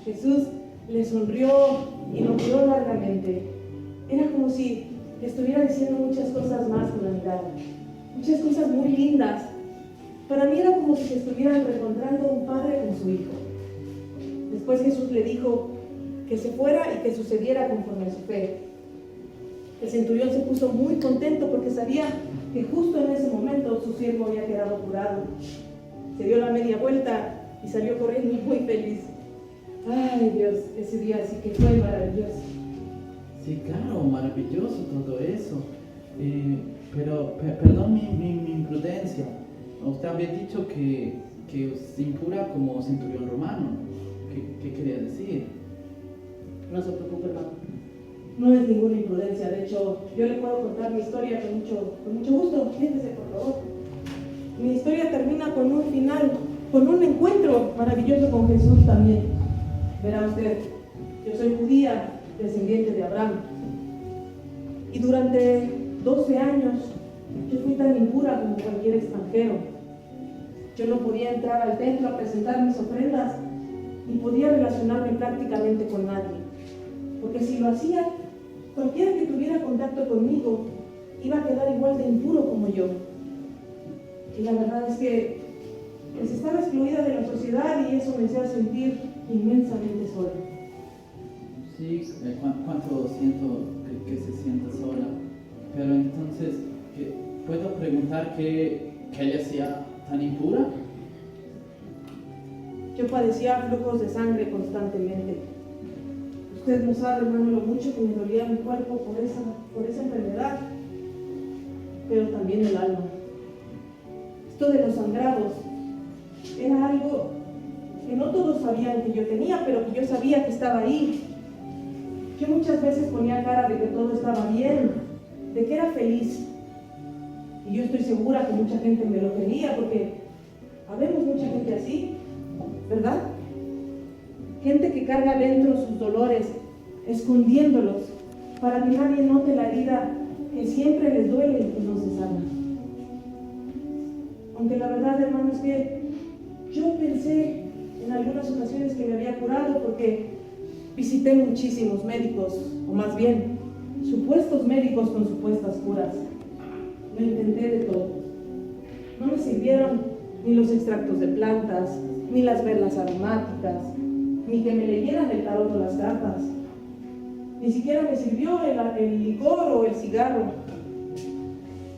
Jesús le sonrió y lo miró largamente. Era como si le estuviera diciendo muchas cosas más con la mirada, muchas cosas muy lindas. Para mí era como si se estuvieran reencontrando un padre con su hijo. Después Jesús le dijo que se fuera y que sucediera conforme a su fe. El centurión se puso muy contento porque sabía que justo en ese momento su siervo había quedado curado. Se dio la media vuelta y salió corriendo muy feliz. Ay Dios, ese día sí que fue maravilloso. Sí, claro, maravilloso todo eso. Pero, perdón mi imprudencia. Usted había dicho que es impura como centurión romano. ¿Qué quería decir? No se preocupe, hermano. No es ninguna imprudencia. De hecho, yo le puedo contar mi historia con mucho gusto. Siéntese, por favor. Mi historia termina con un final, con un encuentro maravilloso con Jesús también. Verá usted, yo soy judía, descendiente de Abraham. Y durante 12 años, yo fui tan impura como cualquier extranjero. Yo no podía entrar al templo a presentar mis ofrendas, ni podía relacionarme prácticamente con nadie. Porque si lo hacía, cualquiera que tuviera contacto conmigo iba a quedar igual de impuro como yo. Y la verdad es que pues estaba excluida de la sociedad y eso me hacía sentir inmensamente sola. Sí, cuánto siento que se siente sola. Pero entonces, ¿puedo preguntar qué le hacía tan impura? Yo padecía flujos de sangre constantemente. Usted no sabe, hermano, lo mucho que me dolía mi cuerpo por esa enfermedad, pero también el alma. Esto de los sangrados era algo que no todos sabían que yo tenía, pero que yo sabía que estaba ahí. Yo muchas veces ponía cara de que todo estaba bien, de que era feliz. Y yo estoy segura que mucha gente me lo creía, porque habemos mucha gente así, ¿verdad? Gente que carga dentro sus dolores, escondiéndolos, para que nadie note la herida que siempre les duele y que no se sana. Aunque la verdad, hermano, es que yo pensé en algunas ocasiones que me había curado porque visité muchísimos médicos, o más bien, supuestos médicos con supuestas curas. Lo intenté de todo. No me sirvieron ni los extractos de plantas, ni las velas aromáticas, ni que me leyeran el tarot o las cartas. Ni siquiera me sirvió el licor o el cigarro.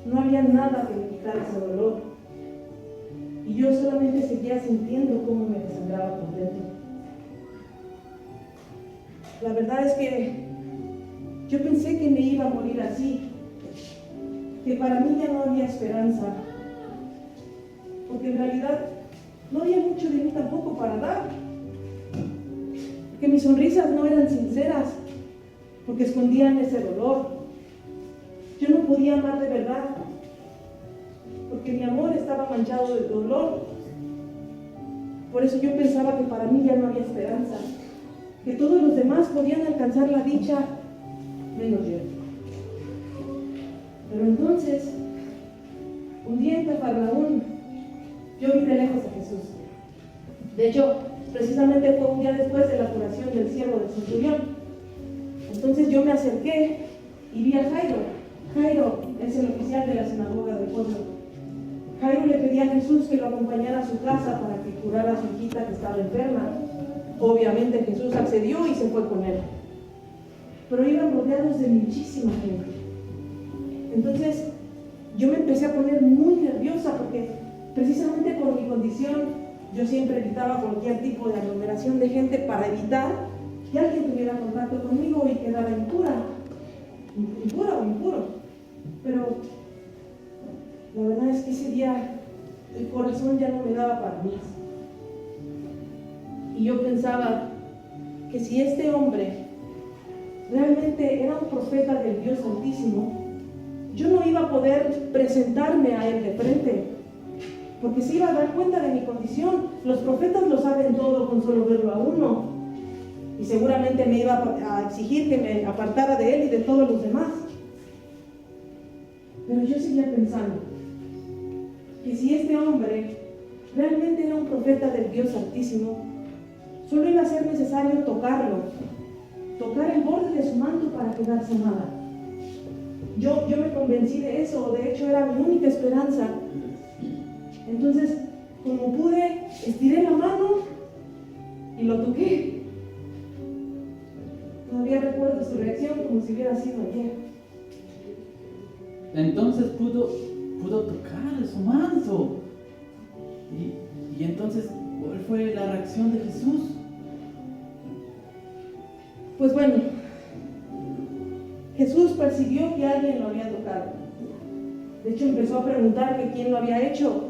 No había nada que me quitara ese dolor. Y yo solamente seguía sintiendo cómo me desangraba por dentro. La verdad es que yo pensé que me iba a morir así, que para mí ya no había esperanza, porque en realidad no había mucho de mí tampoco para dar, que mis sonrisas no eran sinceras, porque escondían ese dolor. Yo no podía amar de verdad, porque porque mi amor estaba manchado de dolor. Por eso yo pensaba que para mí ya no había esperanza, que todos los demás podían alcanzar la dicha, menos yo. Pero entonces, un día en Cafarnaúm, yo vi de lejos a Jesús. De hecho, precisamente fue un día después de la curación del siervo del centurión. Entonces yo me acerqué y vi a Jairo. Jairo es el oficial de la sinagoga del pueblo. Jairo le pedía a Jesús que lo acompañara a su casa para que curara a su hijita que estaba enferma. Obviamente Jesús accedió y se fue con él. Pero iban rodeados de muchísima gente. Entonces yo me empecé a poner muy nerviosa porque precisamente por mi condición yo siempre evitaba cualquier tipo de aglomeración de gente para evitar que alguien tuviera contacto conmigo y quedara impura o impuro. Pero la verdad es que ese día el corazón ya no me daba para más. Y yo pensaba que si este hombre realmente era un profeta del Dios Altísimo, yo no iba a poder presentarme a él de frente, porque se iba a dar cuenta de mi condición. Los profetas lo saben todo con solo verlo a uno, y seguramente me iba a exigir que me apartara de él y de todos los demás. Pero yo seguía pensando que si este hombre realmente era un profeta del Dios Altísimo, solo iba a ser necesario tocarlo, tocar el borde de su manto para quedar sanada. Yo me convencí de eso, de hecho era mi única esperanza. Entonces, como pude, estiré la mano y lo toqué. Todavía recuerdo su reacción como si hubiera sido ayer. Entonces pudo tocar su manto. Y entonces, ¿cuál fue la reacción de Jesús? Pues bueno, Jesús percibió que alguien lo había tocado. De hecho, empezó a preguntar que quién lo había hecho,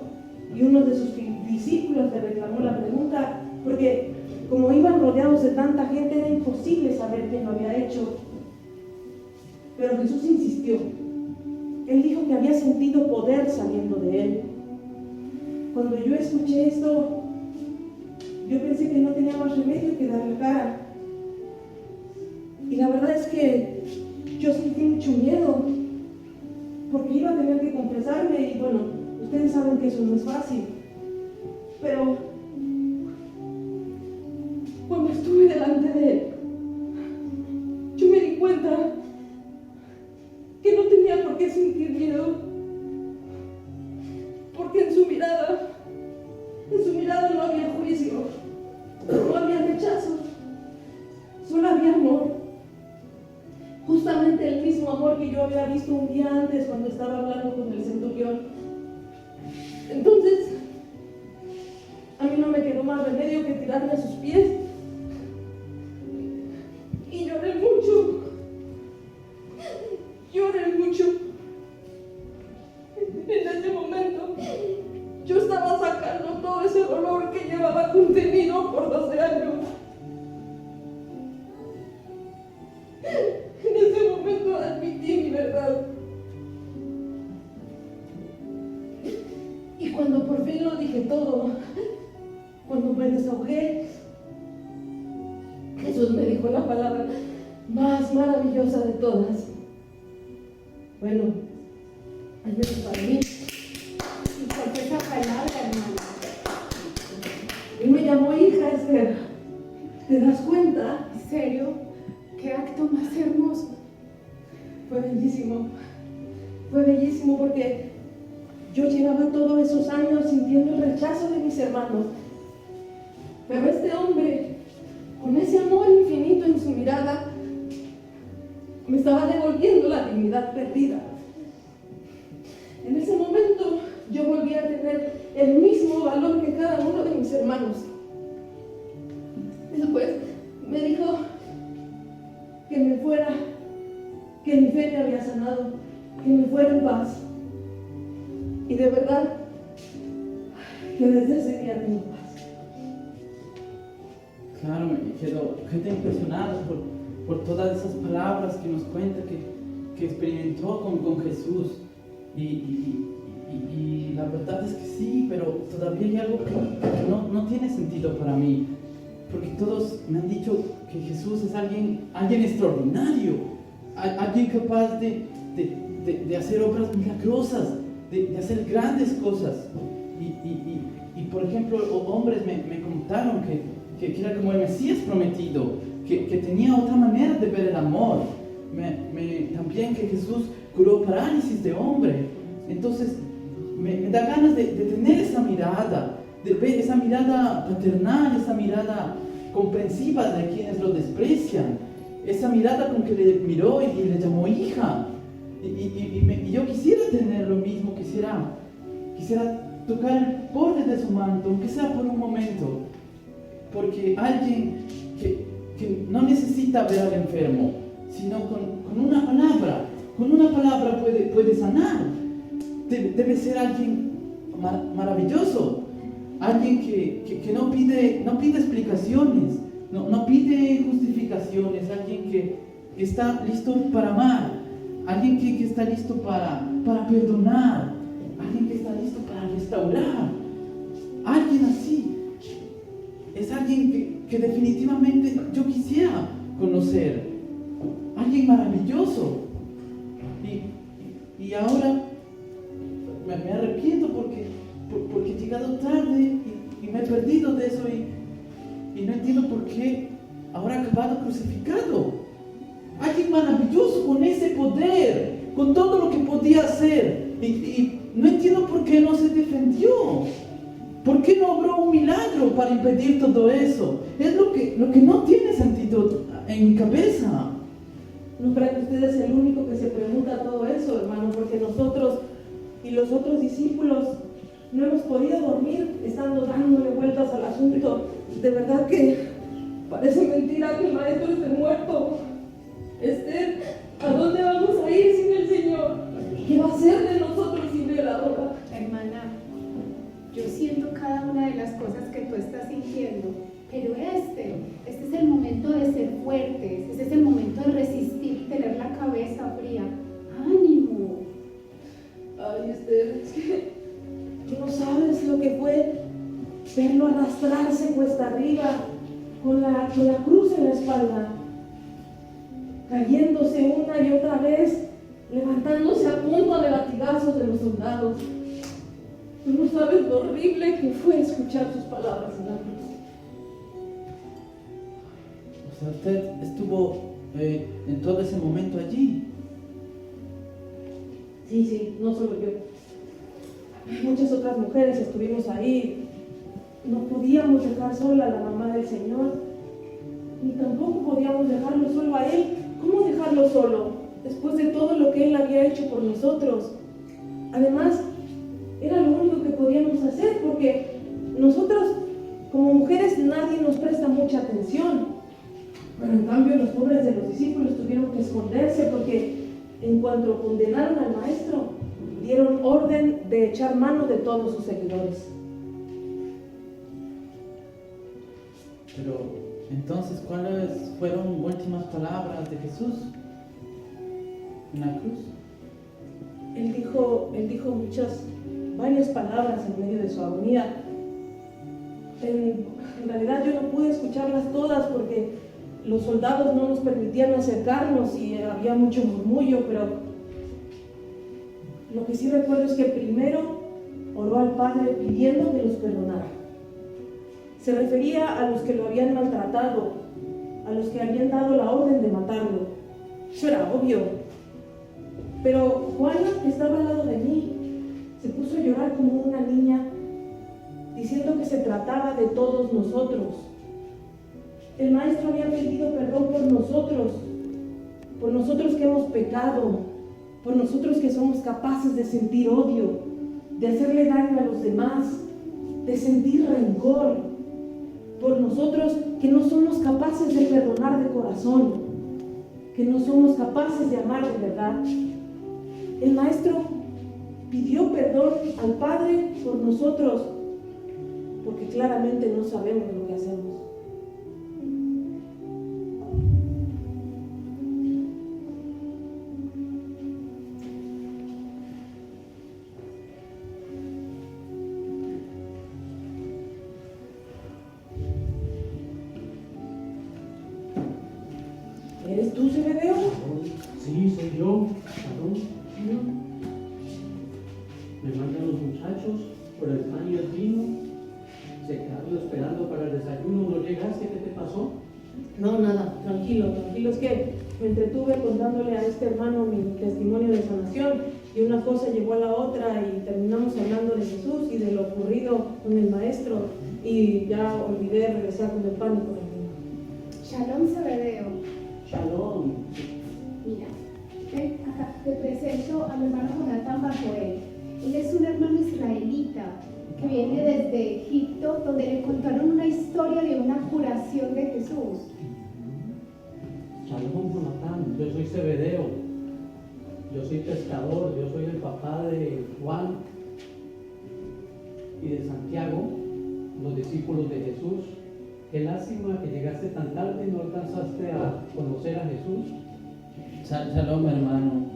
y uno de sus discípulos le reclamó la pregunta, porque como iban rodeados de tanta gente, era imposible saber quién lo había hecho. Pero Jesús insistió. Él dijo que había sentido poder saliendo de él. Cuando yo escuché esto, yo pensé que no tenía más remedio que darle cara. Y la verdad es que yo sentí mucho miedo, porque iba a tener que confesarme, y bueno, ustedes saben que eso no es fácil. Pero cuando estuve delante de él, yo me di cuenta que no tenía por qué sentir miedo, porque en su mirada no había juicio, no había rechazo, solo había amor. Justamente el mismo amor que yo había visto un día antes cuando estaba hablando con el centurión. Entonces, a mí no me quedó más remedio que tirarme a sus pies. Y lloré mucho. En ese momento, yo estaba sacando todo ese dolor que llevaba contenido por 12 años. En ese momento admití mi verdad. Y cuando por fin lo dije todo, cuando me desahogué, Jesús me dijo la palabra más maravillosa de todas. Bueno, al menos para mí. Y por esa palabra, hermana. Él me llamó hija, Esther. ¿Te das cuenta? ¿En serio? ¡Qué acto más hermoso! Fue bellísimo porque yo llevaba todos esos años sintiendo el rechazo de mis hermanos. Pero este hombre, con ese amor infinito en su mirada, me estaba devolviendo la dignidad perdida. En ese momento yo volví a tener el mismo valor que cada uno de mis hermanos. Después me dijo que me fuera, que mi fe me había sanado, que me fuera en paz. Y de verdad que desde ese día tengo paz. Claro, me quedé impresionado por todas esas palabras que nos cuenta que experimentó con Jesús. Y y la verdad es que sí, pero todavía hay algo que no tiene sentido para mí. Porque todos me han dicho que Jesús es alguien extraordinario, alguien capaz de hacer obras milagrosas, de hacer grandes cosas. Y por ejemplo, hombres me contaron que era como el Mesías prometido, que tenía otra manera de ver el amor. También que Jesús curó parálisis de hombre. Entonces me da ganas de tener esa mirada, de ver esa mirada paternal, esa mirada comprensiva de quienes lo desprecian, esa mirada con que le miró y le llamó hija. Y yo quisiera tener lo mismo, quisiera tocar el borde de su manto, aunque sea por un momento, porque alguien que no necesita ver al enfermo, sino con una palabra puede sanar. Debe ser alguien maravilloso, alguien que no pide explicaciones, no pide justificaciones, alguien que está listo para amar, alguien que está listo para perdonar, alguien que está listo para restaurar. Alguien así es alguien que definitivamente yo quisiera conocer, alguien maravilloso. Y ahora me arrepiento porque he llegado tarde y me he perdido de eso y no entiendo por qué ahora ha acabado crucificado. Alguien maravilloso con ese poder, con todo lo que podía hacer, y no entiendo por qué no se defendió. ¿Por qué no obró un milagro para impedir todo eso? Es lo que no tiene sentido en mi cabeza. No crean que usted es el único que se pregunta todo eso, hermano, porque nosotros y los otros discípulos no hemos podido dormir estando dándole vueltas al asunto. De verdad que parece mentira que el maestro esté muerto. Esther, ¿a dónde vamos a ir sin el Señor? ¿Qué va a hacer de nosotros sin Él ahora? Hermana, yo siento cada una de las cosas que tú estás sintiendo, pero este es el momento de ser fuertes, este es el momento de resistir, tener la cabeza fría. ¡Ánimo! Ay, Esther, es que tú no sabes lo que fue verlo arrastrarse cuesta arriba con la cruz en la espalda, cayéndose una y otra vez, levantándose a punta de latigazos de los soldados. Tú no sabes lo horrible que fue escuchar sus palabras en la cruz. O sea, usted estuvo en todo ese momento allí. Sí, no solo yo. Muchas otras mujeres estuvimos ahí. No podíamos dejar sola a la mamá del Señor, ni tampoco podíamos dejarlo solo a Él. ¿Cómo dejarlo solo después de todo lo que Él había hecho por nosotros? Además, era lo único que podíamos hacer, porque nosotros como mujeres nadie nos presta mucha atención. Pero en cambio los pobres de los discípulos tuvieron que esconderse, porque en cuanto condenaron al maestro, dieron orden de echar mano de todos sus seguidores. Pero entonces, ¿cuáles fueron últimas palabras de Jesús en la cruz? Él dijo varias palabras en medio de su agonía. En realidad yo no pude escucharlas todas porque los soldados no nos permitían acercarnos y había mucho murmullo, pero lo que sí recuerdo es que primero oró al Padre pidiendo que los perdonara. Se refería a los que lo habían maltratado, a los que habían dado la orden de matarlo. Eso era obvio. Pero Juana, que estaba al lado de mí, se puso a llorar como una niña, diciendo que se trataba de todos nosotros. El maestro había pedido perdón por nosotros que hemos pecado, por nosotros que somos capaces de sentir odio, de hacerle daño a los demás, de sentir rencor, por nosotros que no somos capaces de perdonar de corazón, que no somos capaces de amar de verdad. El maestro pidió perdón al Padre por nosotros, porque claramente no sabemos lo que hacemos. tú, Zebedeo? Sí, soy yo, Shalom. Me mandan los muchachos por el pan y el vino. Se quedaron esperando para el desayuno. ¿No llegaste? ¿Qué te pasó? No, nada, tranquilo, tranquilo. Es que me entretuve contándole a este hermano mi testimonio de sanación y una cosa llevó a la otra y terminamos hablando de Jesús y de lo ocurrido con el maestro y ya olvidé regresar con el pan y con el vino. Shalom, Zebedeo. Shalom. Mira, ven acá, te presento a mi hermano Jonathan Bajoel. Él es un hermano israelita que viene desde Egipto, donde le contaron una historia de una curación de Jesús. Shalom, Jonathan. Yo soy Zebedeo. Yo soy pescador. Yo soy el papá de Juan y de Santiago, los discípulos de Jesús. Qué lástima que llegaste tan tarde y no alcanzaste a conocer a Jesús. Shalom, hermano.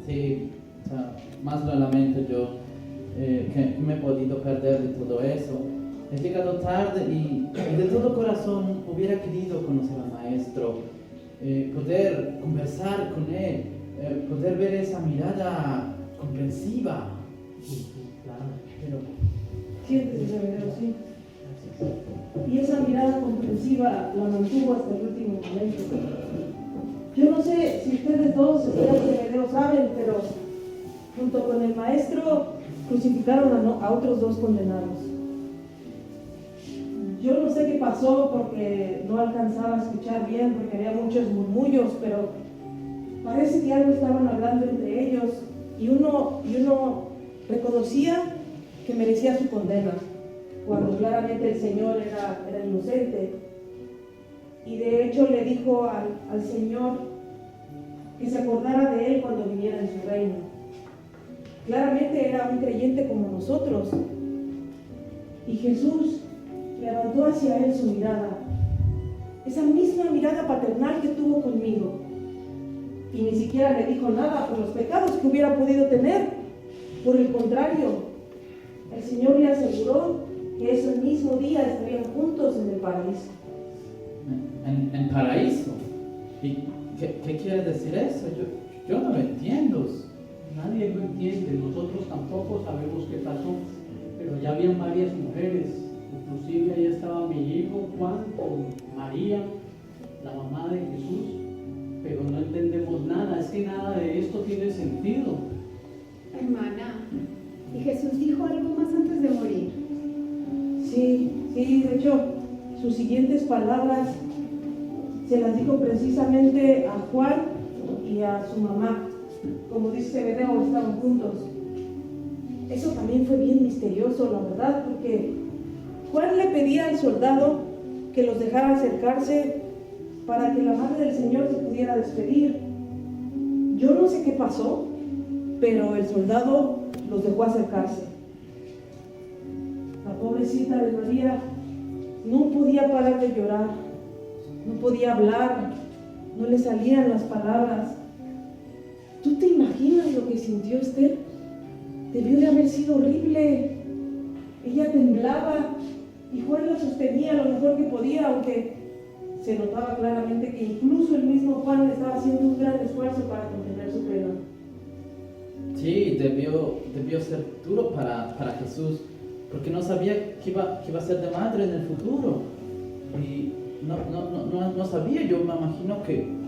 Sí, o sea, más lo lamento yo que me he podido perder de todo eso. He llegado tarde y de todo corazón hubiera querido conocer al maestro, poder conversar con él, poder ver esa mirada comprensiva. Claro. Pero Siéntese, Zebedeo, sí. Y esa mirada comprensiva la mantuvo hasta el último momento. Yo no sé si ustedes dos, Zebedeo, saben, pero junto con el maestro crucificaron a otros dos condenados. Yo no sé qué pasó porque no alcanzaba a escuchar bien, porque había muchos murmullos, pero parece que algo estaban hablando entre ellos y uno reconocía que merecía su condena, cuando claramente el Señor era inocente. Y de hecho le dijo al Señor que se acordara de él cuando viniera en su reino. Claramente era un creyente como nosotros. Y Jesús levantó hacia él su mirada, esa misma mirada paternal que tuvo conmigo. Y ni siquiera le dijo nada por los pecados que hubiera podido tener. Por el contrario, el Señor le aseguró que ese mismo día estarían juntos en el paraíso. en paraíso. ¿Y qué quiere decir eso? Yo no lo entiendo. Nadie lo entiende, nosotros tampoco sabemos qué pasó, pero ya habían varias mujeres, inclusive ahí estaba mi hijo Juan con María, la mamá de Jesús, pero no entendemos nada, es que nada de esto tiene sentido. Hermana, ¿y Jesús dijo algo más antes de morir? Sí, de hecho, sus siguientes palabras se las dijo precisamente a Juan y a su mamá. Como dice Zebedeo, estaban juntos. Eso también fue bien misterioso, la verdad, porque Juan le pedía al soldado que los dejara acercarse para que la madre del Señor se pudiera despedir. Yo no sé qué pasó, pero el soldado los dejó acercarse. La pobrecita de María no podía parar de llorar, no podía hablar, no le salían las palabras. ¿Tú te imaginas lo que sintió Esther? Debió de haber sido horrible. Ella temblaba y Juan la sostenía lo mejor que podía, aunque se notaba claramente que incluso el mismo Juan estaba haciendo un gran esfuerzo para contener su pena. Sí, debió ser duro para Jesús, porque no sabía que iba a ser de madre en el futuro. Y no sabía, yo me imagino que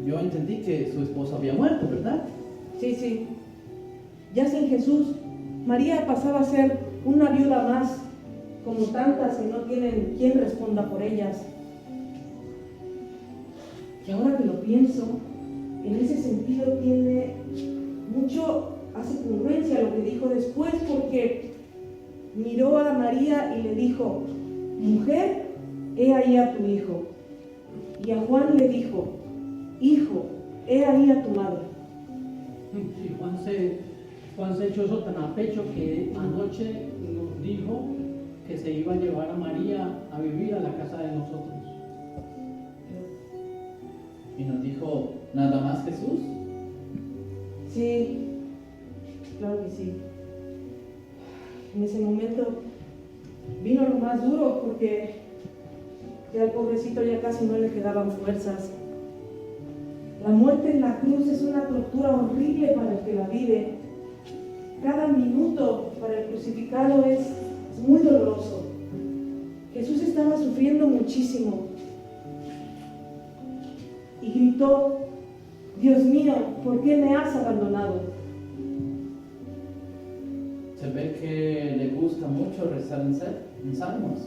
yo entendí que su esposo había muerto, ¿verdad? Sí. Ya sin Jesús, María pasaba a ser una viuda más, como tantas que no tienen quien responda por ellas. Y ahora que lo pienso, en ese sentido tiene mucho, hace congruencia a lo que dijo después, porque miró a María y le dijo: mujer, he ahí a tu hijo. Y a Juan le dijo: hijo, he ahí a tu madre. Sí, Juan se echó eso tan a pecho que anoche nos dijo que se iba a llevar a María a vivir a la casa de nosotros. Y nos dijo, ¿nada más Jesús? Sí, claro que sí. En ese momento vino lo más duro, porque ya al pobrecito ya casi no le quedaban fuerzas. La muerte en la cruz es una tortura horrible para el que la vive. Cada minuto para el crucificado es muy doloroso. Jesús estaba sufriendo muchísimo y gritó: Dios mío, ¿por qué me has abandonado? Se ve que le gusta mucho rezar en salmos.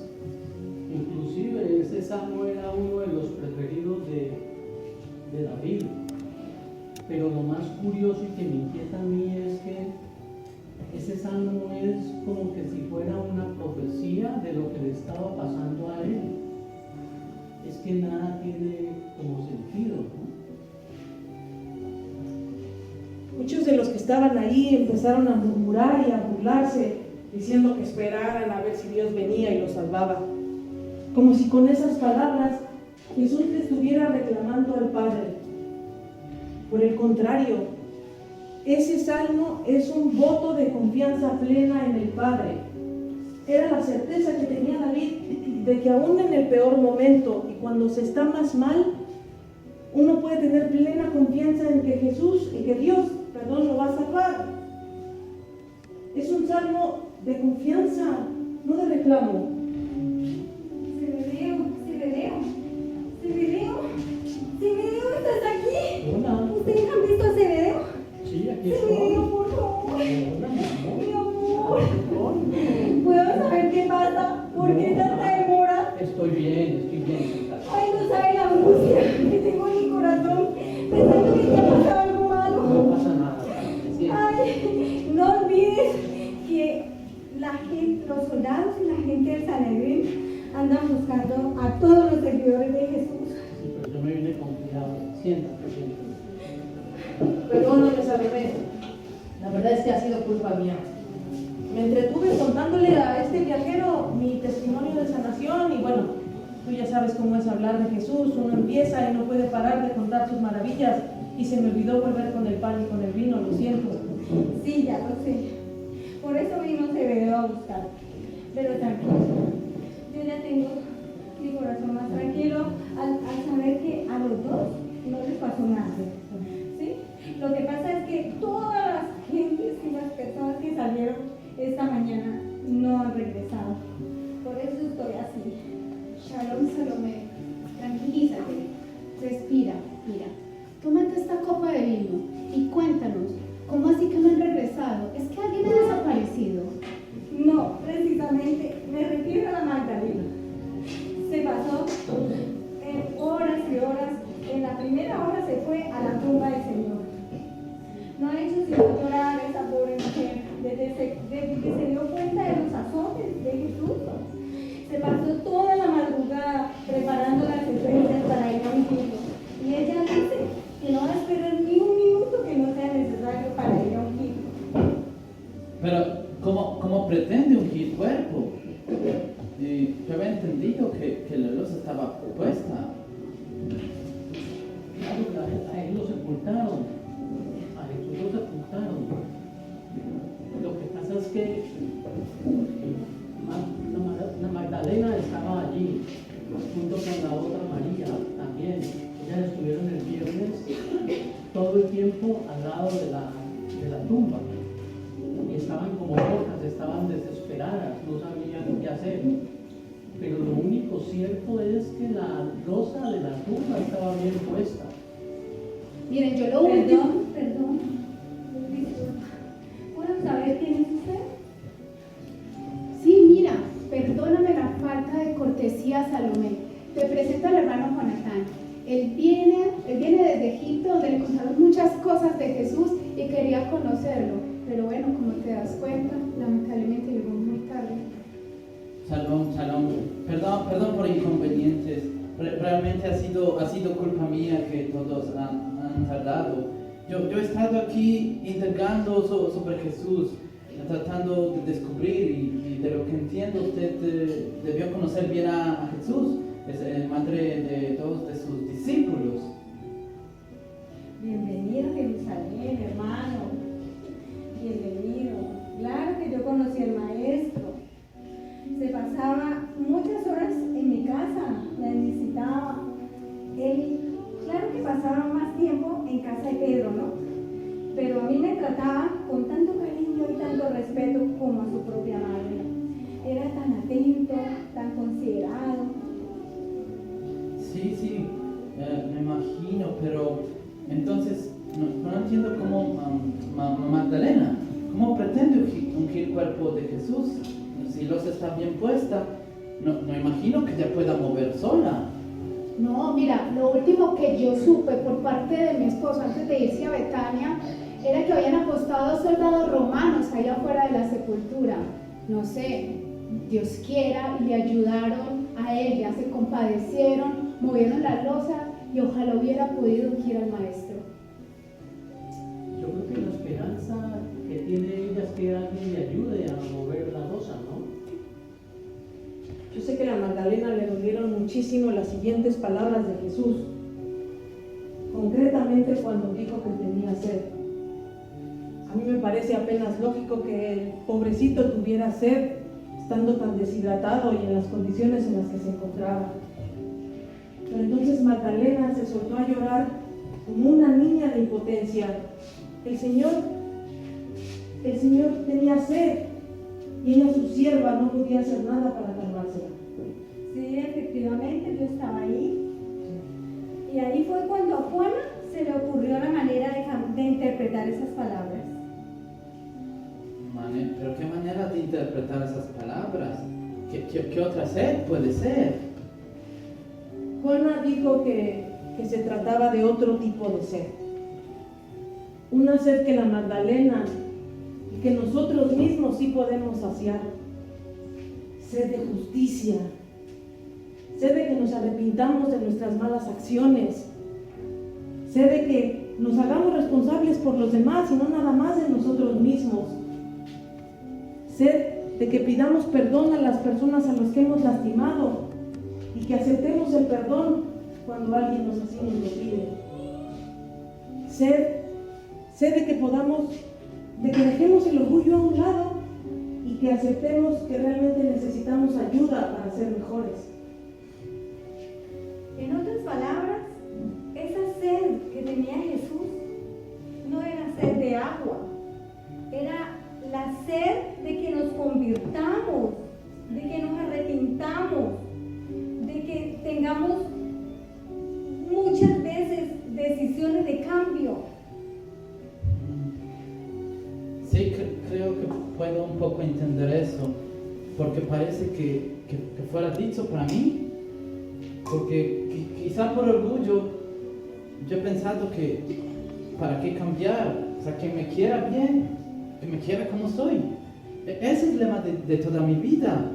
Inclusive ese salmo era uno de los preferidos de David. Pero lo más curioso y que me inquieta a mí es que ese salmo es como que si fuera una profecía de lo que le estaba pasando a él. Es que nada tiene como sentido, ¿no? Muchos de los que estaban ahí empezaron a murmurar y a burlarse, diciendo que esperaran a ver si Dios venía y los salvaba. Como si con esas palabras Jesús le estuviera reclamando al Padre. Por el contrario, ese salmo es un voto de confianza plena en el Padre. Era la certeza que tenía David de que aún en el peor momento y cuando se está más mal, uno puede tener plena confianza en que Dios lo va a salvar. Es un salmo de confianza, no de reclamo. Cebedeo, ¿estás aquí? Hola. ¿Ustedes han visto a Cebedeo? Sí, aquí estoy. Cebedeo, por favor. Hola, Mi amor. ¿Puedo saber qué pasa? ¿Por qué tanta demora? Estoy bien. Ay, no sabe la angustia que tengo en mi corazón, pensando que te ha pasado algo malo. No pasa nada. Ay, no olvides que los soldados y la gente del Sanedrín andan buscando a todos los seguidores de Jesús. Sí, pero yo me vine con cuidado. Siéntate. Perdóname, Salomé. La verdad es que ha sido culpa mía. Me entretuve contándole a este viajero mi testimonio de sanación y bueno, tú ya sabes cómo es hablar de Jesús. Uno empieza y no puede parar de contar sus maravillas y se me olvidó volver con el pan y con el vino, lo siento. Sí, ya lo sé. Por eso vino Cebedeo a buscar. Pero tranquilo, yo ya tengo mi corazón más tranquilo al saber que a los dos no les pasó nada. ¿Sí? Lo que pasa es que todas las gentes y las personas que salieron esta mañana no han regresado. Por eso estoy así. Shalom, Salomé. Tranquilízate. Respira, mira. Tómate esta copa de vino y cuéntanos, ¿cómo así que no han regresado? ¿Es que alguien ha desaparecido? No, precisamente, me refiero a la Magdalena. Se pasó horas y horas. En la primera hora se fue a la tumba del Señor. No ha hecho sino llorar a esa pobre mujer desde que se dio cuenta de los azotes de Jesús. Se pasó toda la madrugada preparando las esencias para ir a un culto. Y ella dice que no va a esperar ni un minuto que no sea necesario para ir a un culto. Pero, ¿cómo pretende ungir cuerpo? Yo había entendido que la luz estaba puesta. Claro, a él lo sepultaron. A Jesús lo sepultaron. Lo que pasa es que la Magdalena estaba allí, junto con la otra María también. Ellas estuvieron el viernes todo el tiempo al lado de la tumba. Y estaban como locas, estaban desesperadas, no sabían qué hacer. Pero lo único cierto es que la losa de la tumba estaba bien puesta. Miren, yo lo último... Perdón. Disculpa. ¿Puedo saber quién es usted? Sí, mira, perdóname la falta de cortesía, Salomé. Te presento al hermano Jonatán. Él viene desde Egipto, donde le contaron muchas cosas de Jesús y quería conocerlo. Pero bueno, como te das cuenta, lamentablemente llegó muy tarde. Shalom. Perdón por inconvenientes. Realmente ha sido culpa mía que todos han tardado. Yo he estado aquí indagando sobre Jesús, tratando de descubrir y de lo que entiendo usted debió conocer bien a Jesús. Es el madre de todos de sus discípulos. Bienvenido a Jerusalén, hermano. Bienvenido. Claro que yo conocí al maestro. Se pasaba muchas horas en mi casa, me visitaba. Él, claro que pasaba más tiempo mí me trataba con tanto cariño y tanto respeto como a su propia madre. Era tan atento, tan considerado. Sí, me imagino, pero entonces no entiendo cómo Magdalena, ¿cómo pretende ungir el cuerpo de Jesús? Si los está bien puesta, no imagino que ella pueda mover sola. No, mira, lo último que yo supe por parte de mi esposo antes de irse a Betania era que habían apostado a soldados romanos allá afuera de la sepultura. No sé, Dios quiera, y le ayudaron a ella, se compadecieron, movieron la losa y ojalá hubiera podido ungir al maestro. Yo creo que la esperanza que tiene ella es que alguien le ayude a mover la losa, ¿no? Yo sé que a Magdalena le dolieron muchísimo las siguientes palabras de Jesús, concretamente cuando dijo que tenía sed. A mí me parece apenas lógico que el pobrecito tuviera sed, estando tan deshidratado y en las condiciones en las que se encontraba. Pero entonces Magdalena se soltó a llorar como una niña de impotencia. El Señor tenía sed y ella, su sierva, no podía hacer nada para calmársela. Sí, efectivamente, yo estaba ahí. Y ahí fue cuando a Juana se le ocurrió la manera de interpretar esas palabras. ¿Pero qué manera de interpretar esas palabras? ¿Qué otra sed puede ser? Juana dijo que se trataba de otro tipo de sed. Una sed que la Magdalena y que nosotros mismos sí podemos saciar. Sed de justicia. Sed de que nos arrepintamos de nuestras malas acciones. Sed de que nos hagamos responsables por los demás y no nada más de nosotros mismos. Sed de que pidamos perdón a las personas a las que hemos lastimado y que aceptemos el perdón cuando alguien así nos lo pide. Sed de que dejemos el orgullo a un lado y que aceptemos que realmente necesitamos ayuda para ser mejores. En otras palabras, esa sed que tenía Jesús no era sed de agua, era la sed de que nos convirtamos, de que nos arrepintamos, de que tengamos muchas veces decisiones de cambio. Sí, creo que puedo un poco entender eso, porque parece que fuera dicho para mí, porque quizá por orgullo yo he pensado que para qué cambiar, o sea, que me quiera bien, que me quiera como soy. Ese es el lema de toda mi vida.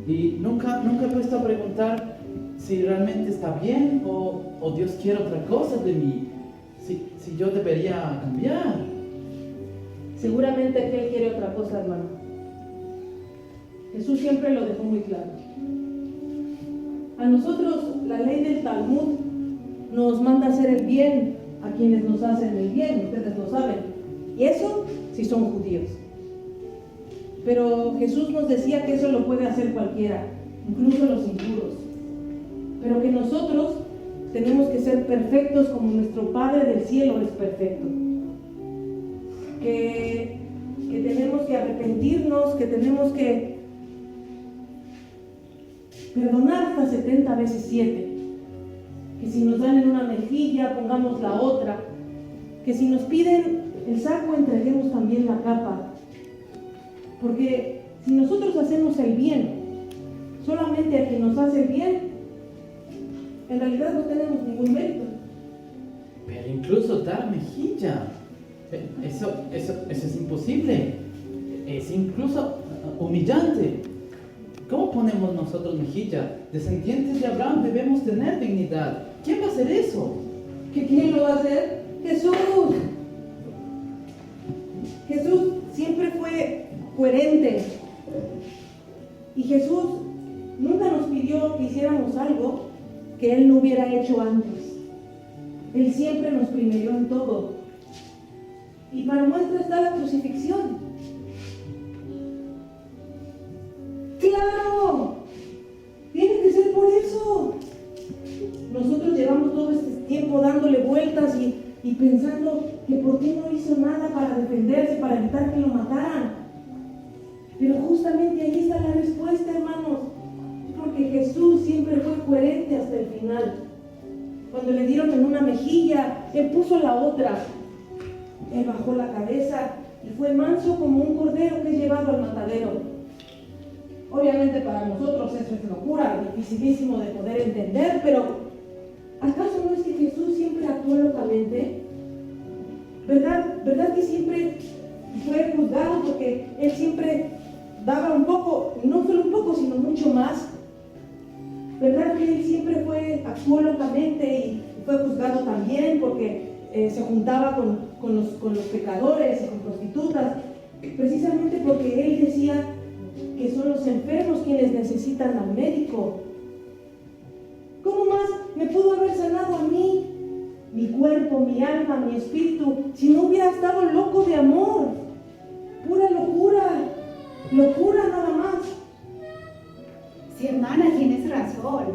Y nunca he puesto a preguntar si realmente está bien o Dios quiere otra cosa de mí, si yo debería cambiar. Seguramente que Él quiere otra cosa, hermano. Jesús siempre lo dejó muy claro. A nosotros la ley del Talmud nos manda hacer el bien a quienes nos hacen el bien, ustedes lo saben. Y eso si son judíos. Pero Jesús nos decía que eso lo puede hacer cualquiera, incluso los impuros. Pero que nosotros tenemos que ser perfectos como nuestro Padre del cielo es perfecto. Que tenemos que arrepentirnos, que tenemos que perdonar hasta 70 veces 7. Que si nos dan en una mejilla, pongamos la otra. Que si nos piden el saco, entreguemos también la capa. Porque si nosotros hacemos el bien solamente a quien nos hace el bien, en realidad no tenemos ningún mérito. Pero incluso dar mejilla, eso es imposible. Es incluso humillante. ¿Cómo ponemos nosotros mejilla? Descendientes de Abraham debemos tener dignidad. ¿Quién va a hacer eso? ¿Quién lo va a hacer? Jesús. Jesús siempre fue coherente. Y Jesús nunca nos pidió que hiciéramos algo que Él no hubiera hecho antes. Él siempre nos primero en todo. Y para muestra está la crucifixión. ¡Claro! Tiene que ser por eso. Nosotros llevamos todo este tiempo dándole vueltas y y pensando que por qué no hizo nada para defenderse, para evitar que lo mataran. Pero justamente ahí está la respuesta, hermanos, porque Jesús siempre fue coherente hasta el final. Cuando le dieron en una mejilla, Él puso la otra. Él bajó la cabeza y fue manso como un cordero que es llevado al matadero. Obviamente para nosotros eso es locura, dificilísimo de poder entender, pero ¿acaso no es que Jesús siempre actuó locamente? ¿Verdad que siempre fue juzgado porque Él siempre daba un poco, no solo un poco, sino mucho más? ¿Verdad que Él siempre actuó locamente y fue juzgado también porque se juntaba con los pecadores y con prostitutas? Precisamente porque Él decía que son los enfermos quienes necesitan al médico. ¿Cómo más me pudo haber sanado a mí, mi cuerpo, mi alma, mi espíritu, si no hubiera estado loco de amor? Pura locura nada más. Sí, hermana, tienes razón.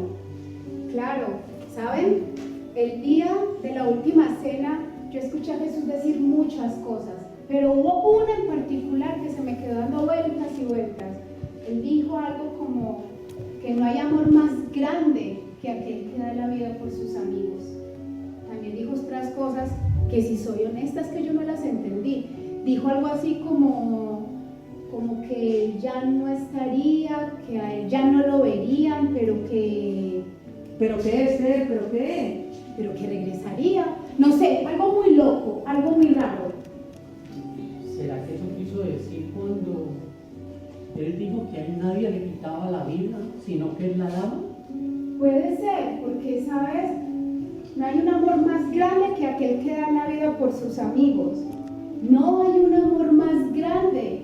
Claro, ¿saben? El día de la última cena, yo escuché a Jesús decir muchas cosas, pero hubo una en particular que se me quedó dando vueltas y vueltas. Él dijo algo como que no hay amor más grande que aquel que da la vida por sus amigos. También dijo otras cosas que, si soy honesta, es que yo no las entendí. Dijo algo así como que ya no estaría, que a él ya no lo verían, pero que regresaría. No sé, algo muy loco, algo muy raro. ¿Será que eso quiso decir cuando Él dijo que a él nadie le quitaba la vida, sino que Él la daba? Puede ser, porque, ¿sabes? No hay un amor más grande que aquel que da la vida por sus amigos. No hay un amor más grande.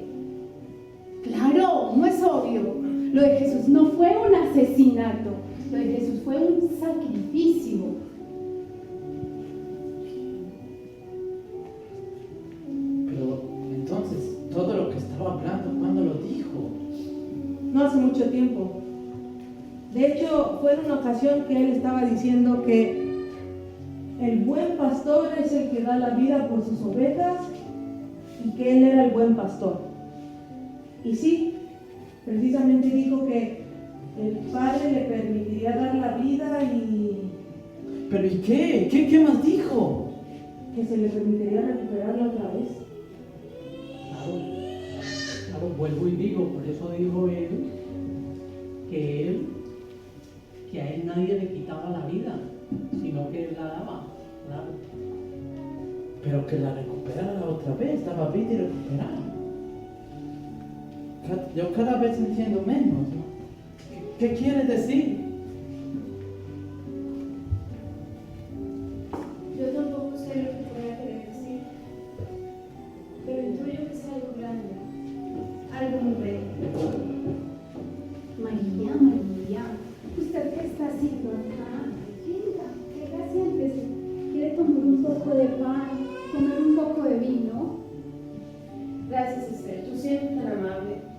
Claro, no es obvio. Lo de Jesús no fue un asesinato. Lo de Jesús fue un sacrificio. Pero entonces, todo lo que estaba hablando, ¿cuándo lo dijo? No hace mucho tiempo. De hecho, fue en una ocasión que Él estaba diciendo que el buen pastor es el que da la vida por sus ovejas y que Él era el buen pastor. Y sí, precisamente dijo que el Padre le permitiría dar la vida y... ¿Pero y qué? ¿Qué más dijo? que se le permitiría recuperarla otra vez. Claro, vuelvo y digo, por eso dijo Él que a Él nadie le quitaba la vida, sino que Él la daba. Claro. Pero que la recuperara otra vez, estaba vida y recuperada. Yo cada vez entiendo menos, ¿no? ¿Qué quiere decir? Yo tampoco sé lo que voy a querer decir, pero intuyo que es algo grande, algo muy bello. María, ¿usted qué está haciendo acá? Venga, siéntese. ¿Quiere tomar un poco de pan, comer un poco de vino? Gracias, Esther, tú siempre tan amable.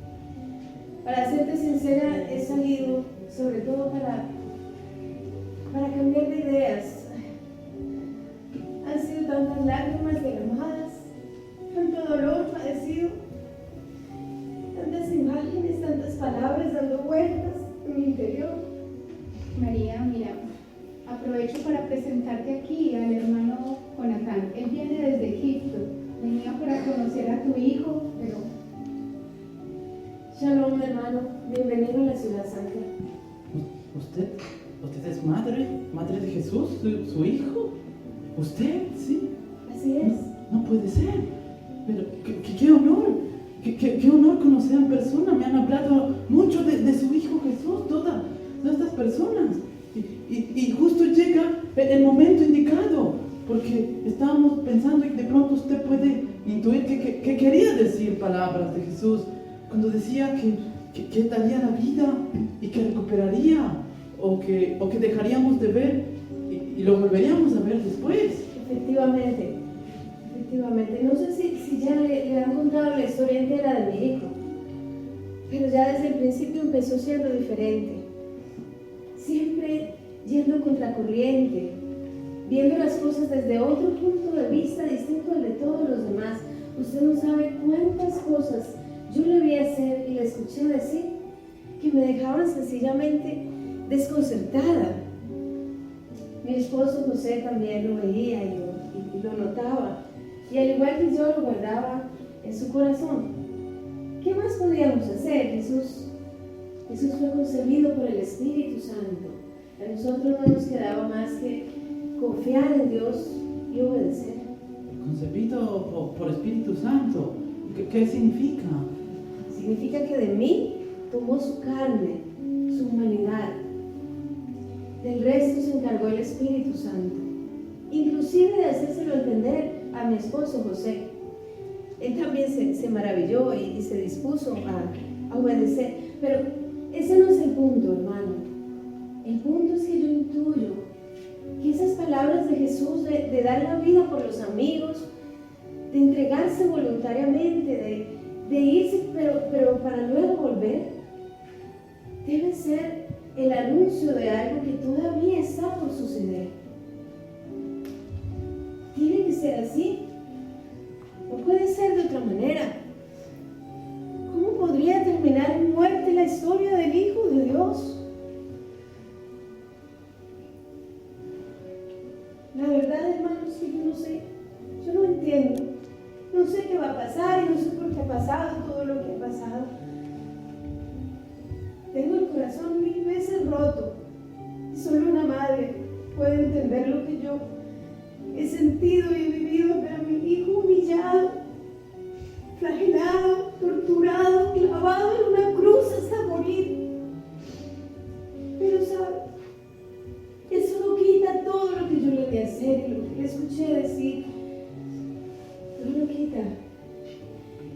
Para serte sincera, he salido sobre todo para cambiar de ideas. Han sido tantas lágrimas derramadas, tanto dolor padecido, tantas imágenes, tantas palabras dando vueltas en mi interior. María, mira, aprovecho para presentarte aquí al hermano Jonathan. Él viene desde Egipto. Venía para conocer a tu hijo, pero... Shalom, hermano. Bienvenido a la ciudad santa. ¿Usted es madre de Jesús, su hijo? ¿Usted? Sí. Así es. No puede ser. Pero qué honor. Qué honor conocer en persona. Me han hablado mucho de su hijo Jesús, todas estas personas. Y justo llega el momento indicado, porque estábamos pensando y de pronto usted puede intuir que quería decir palabras de Jesús cuando decía que daría la vida y que recuperaría, o que dejaríamos de ver y lo volveríamos a ver después. Efectivamente. No sé si ya le han contado la historia entera de mi hijo, pero ya desde el principio empezó siendo diferente. Siempre yendo contracorriente, viendo las cosas desde otro punto de vista distinto al de todos los demás. Usted no sabe cuántas cosas yo le vi hacer y le escuché decir que me dejaban sencillamente desconcertada. Mi esposo José también lo veía y lo notaba, y al igual que yo lo guardaba en su corazón. ¿Qué más podíamos hacer? Jesús fue concebido por el Espíritu Santo. A nosotros no nos quedaba más que confiar en Dios y obedecer. Concebido por Espíritu Santo. ¿Qué significa? Significa que de mí tomó su carne, su humanidad. Del resto se encargó el Espíritu Santo, inclusive de hacérselo entender a mi esposo José. Él también se maravilló y se dispuso a obedecer. Pero ese no es el punto, hermano. El punto es que yo intuyo que esas palabras de Jesús de dar la vida por los amigos, de entregarse voluntariamente, de irse pero para luego volver, deben ser el anuncio de algo que todavía está por suceder. Tiene que ser así. No puede ser de otra manera. ¿Cómo podría terminar en muerte la historia del Hijo de Dios? La verdad, hermanos, es que yo no sé. Yo no entiendo. No sé qué va a pasar y no sé por qué ha pasado todo lo que ha pasado. Tengo el corazón 1000 veces roto. Y solo una madre puede entender lo que yo he sentido y he vivido ver a mi hijo humillado, flagelado, torturado, clavado en una cruz hasta morir. Pero ¿sabe? Eso no quita todo lo que yo le vi hacer y lo que le escuché decir. No lo quita.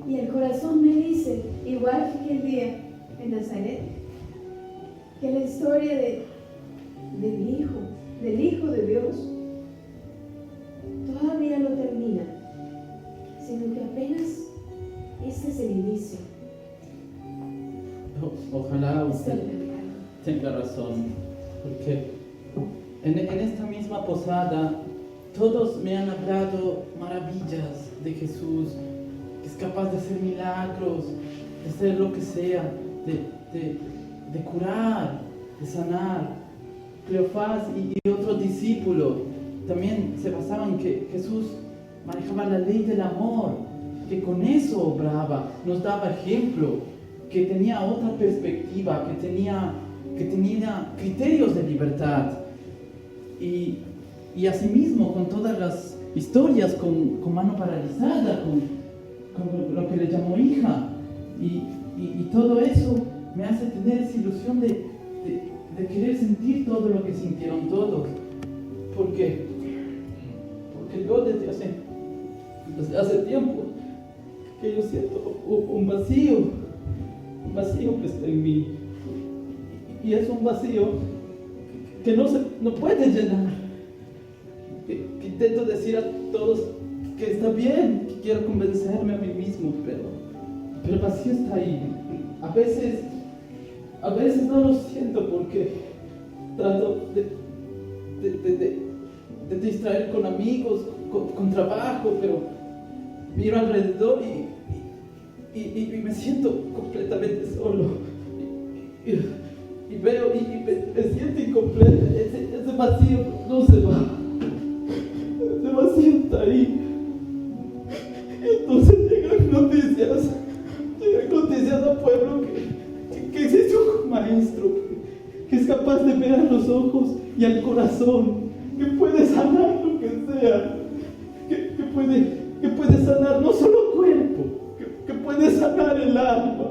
Y el corazón me dice, igual que aquel día en Nazaret, que la historia del Hijo de Dios, todavía no termina, sino que apenas este es el inicio. Ojalá usted tenga razón, porque en esta misma posada todos me han hablado maravillas de Jesús, que es capaz de hacer milagros, de hacer lo que sea, de curar, de sanar. Cleofás y otros discípulos también se basaban en que Jesús manejaba la ley del amor, que con eso obraba, nos daba ejemplo, que tenía otra perspectiva, que tenía criterios de libertad. Y asimismo con todas las historias con mano paralizada, con lo que le llamó hija, y todo eso me hace tener esa ilusión de querer sentir todo lo que sintieron todos, porque yo desde hace tiempo que yo siento un vacío que está en mí, y es un vacío que no puede llenar, que intento decir a todos que está bien, que quiero convencerme a mí mismo, pero el vacío está ahí. A veces no lo siento porque trato de distraer con amigos, con trabajo, pero miro alrededor y me siento completamente solo. Y veo y me siento incompleto. Ese vacío no se va. Ese vacío está ahí. Entonces llegan noticias al pueblo que existe un maestro que es capaz de ver a los ojos y al corazón, que puede sanar lo que sea, que puede sanar no solo cuerpo, que puede sanar el alma,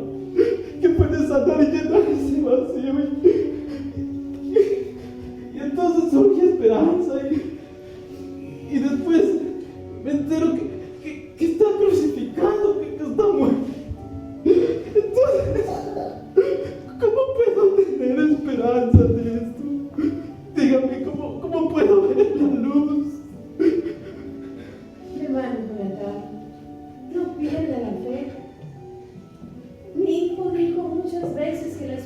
que puede sanar y llenar ese vacío. Y entonces surge esperanza y después me entero que está crucificado, que está muerto. Entonces, ¿cómo puedo tener esperanza de esto? Dígame, ¿cómo puedo ver la luz? Hermano Jonathan, no pierda la fe. Mi hijo dijo muchas veces que las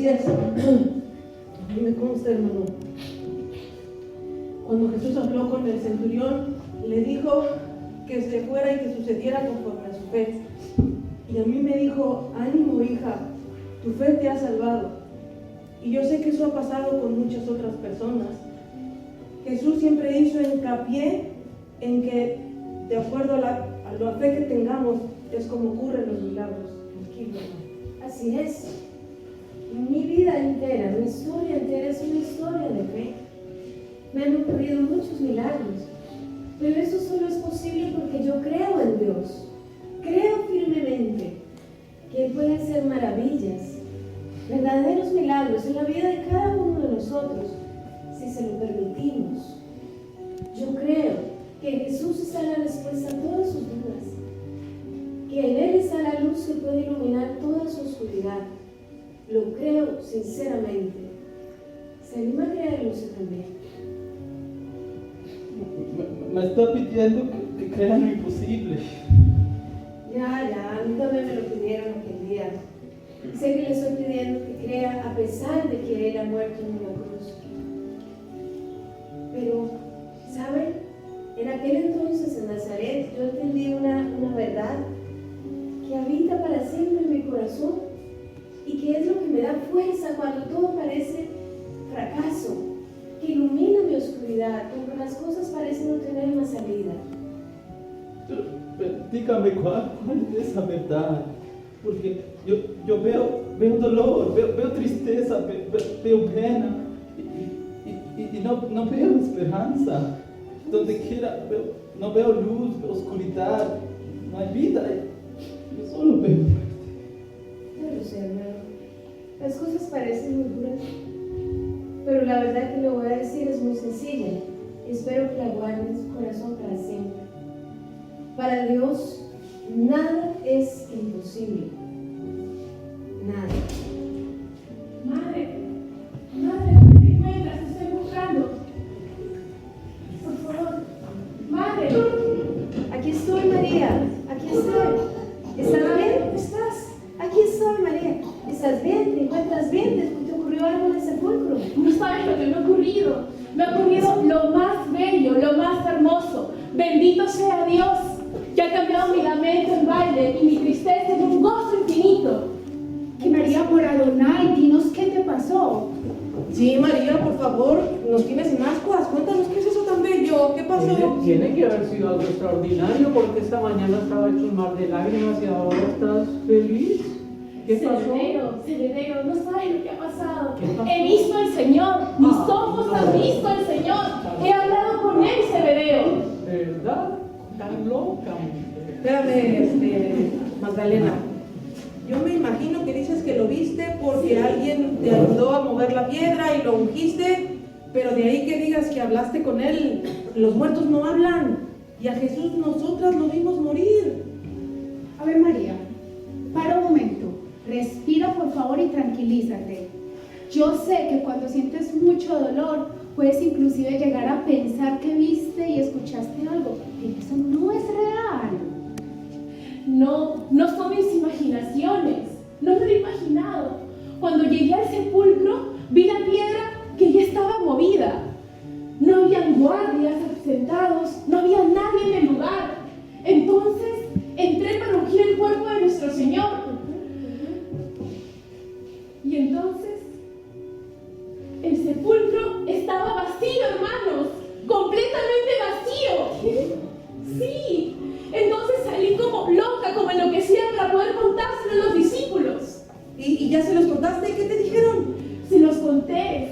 así es. A mí me consta, hermano. Cuando Jesús habló con el centurión, le dijo que se fuera y que sucediera conforme a su fe. Y a mí me dijo: ánimo, hija, tu fe te ha salvado. Y yo sé que eso ha pasado con muchas otras personas. Jesús siempre hizo hincapié en que, de acuerdo a la fe que tengamos, es como ocurren los milagros. Así es. Mi vida entera, mi historia entera es una historia de fe. Me han ocurrido muchos milagros, pero eso solo es posible porque yo creo en Dios. Creo firmemente que Él puede hacer maravillas, verdaderos milagros en la vida de cada uno de nosotros, si se lo permitimos. Yo creo que en Jesús está la respuesta a todas sus dudas, que en Él está la luz que puede iluminar toda su oscuridad. Lo creo sinceramente. ¿Se anima a creerlo usted también? Me está pidiendo que crea lo imposible. Ya, a mí también me lo pidieron aquel día. Sé que le estoy pidiendo que crea a pesar de que Él ha muerto en una cruz. Pero, ¿saben? En aquel entonces en Nazaret yo entendí una verdad que habita para siempre en mi corazón y que es lo que me da fuerza cuando todo parece fracaso, que ilumina mi oscuridad, cuando las cosas parecen no tener una salida. Pero dígame cuál es esa verdad, porque yo veo dolor, veo tristeza, veo pena y no veo esperanza. Donde quiera no veo luz, veo oscuridad, no hay vida, yo solo veo muerte. Yo lo sé, hermano. Las cosas parecen muy duras, pero la verdad que le voy a decir es muy sencilla. Espero que la guarde en su corazón para siempre. Para Dios, nada es imposible. Nada. Madre, ¿dónde te encuentras? Te estoy buscando. Por favor, madre. Aquí estoy, María. Aquí estoy. ¿Estás bien? ¿Estás? Aquí estoy, María. ¿Estás bien? ¿Te encuentras bien? ¿Te ocurrió algo en el sepulcro? No sabes lo que me ha ocurrido. Me ha ocurrido lo más bello, lo más hermoso. Bendito sea Dios, que ha cambiado mi lamento en baile y mi tristeza en un gozo infinito. Que María, por Adonai, dinos qué te pasó. Sí, María, por favor, nos tienes en ascuas. Cuéntanos qué es eso tan bello. ¿Qué pasó? Tiene que haber sido algo extraordinario porque esta mañana estaba hecho un mar de lágrimas y ahora estás feliz. ¿Qué pasó? Celedero, no sabes lo que ha pasado. ¿Qué pasó? He visto al Señor, mis ojos han visto al Señor. He hablado con Él, Celedero. ¿Verdad? Tan loca, mujer. Espérame, Magdalena. Yo me imagino que dices que lo viste porque alguien te ayudó a mover la piedra y lo ungiste, pero de ahí que digas que hablaste con él. Los muertos no hablan y a Jesús nosotras lo vimos morir. A ver, María, para un momento. Respira, por favor, y tranquilízate. Yo sé que cuando sientes mucho dolor, puedes inclusive llegar a pensar que viste y escuchaste algo, pero eso no es real. No son mis imaginaciones. No me lo he imaginado. Cuando llegué al sepulcro, vi la piedra que ya estaba movida. No habían guardias sentados, no había nadie en el lugar. Entonces entré para ungir el cuerpo de nuestro Señor. Y entonces el sepulcro estaba vacío, hermanos, completamente vacío. Sí, entonces salí como loca, como enloquecida para poder contárselo a los discípulos. ¿Y ya se los contaste? ¿Qué te dijeron? Se los conté.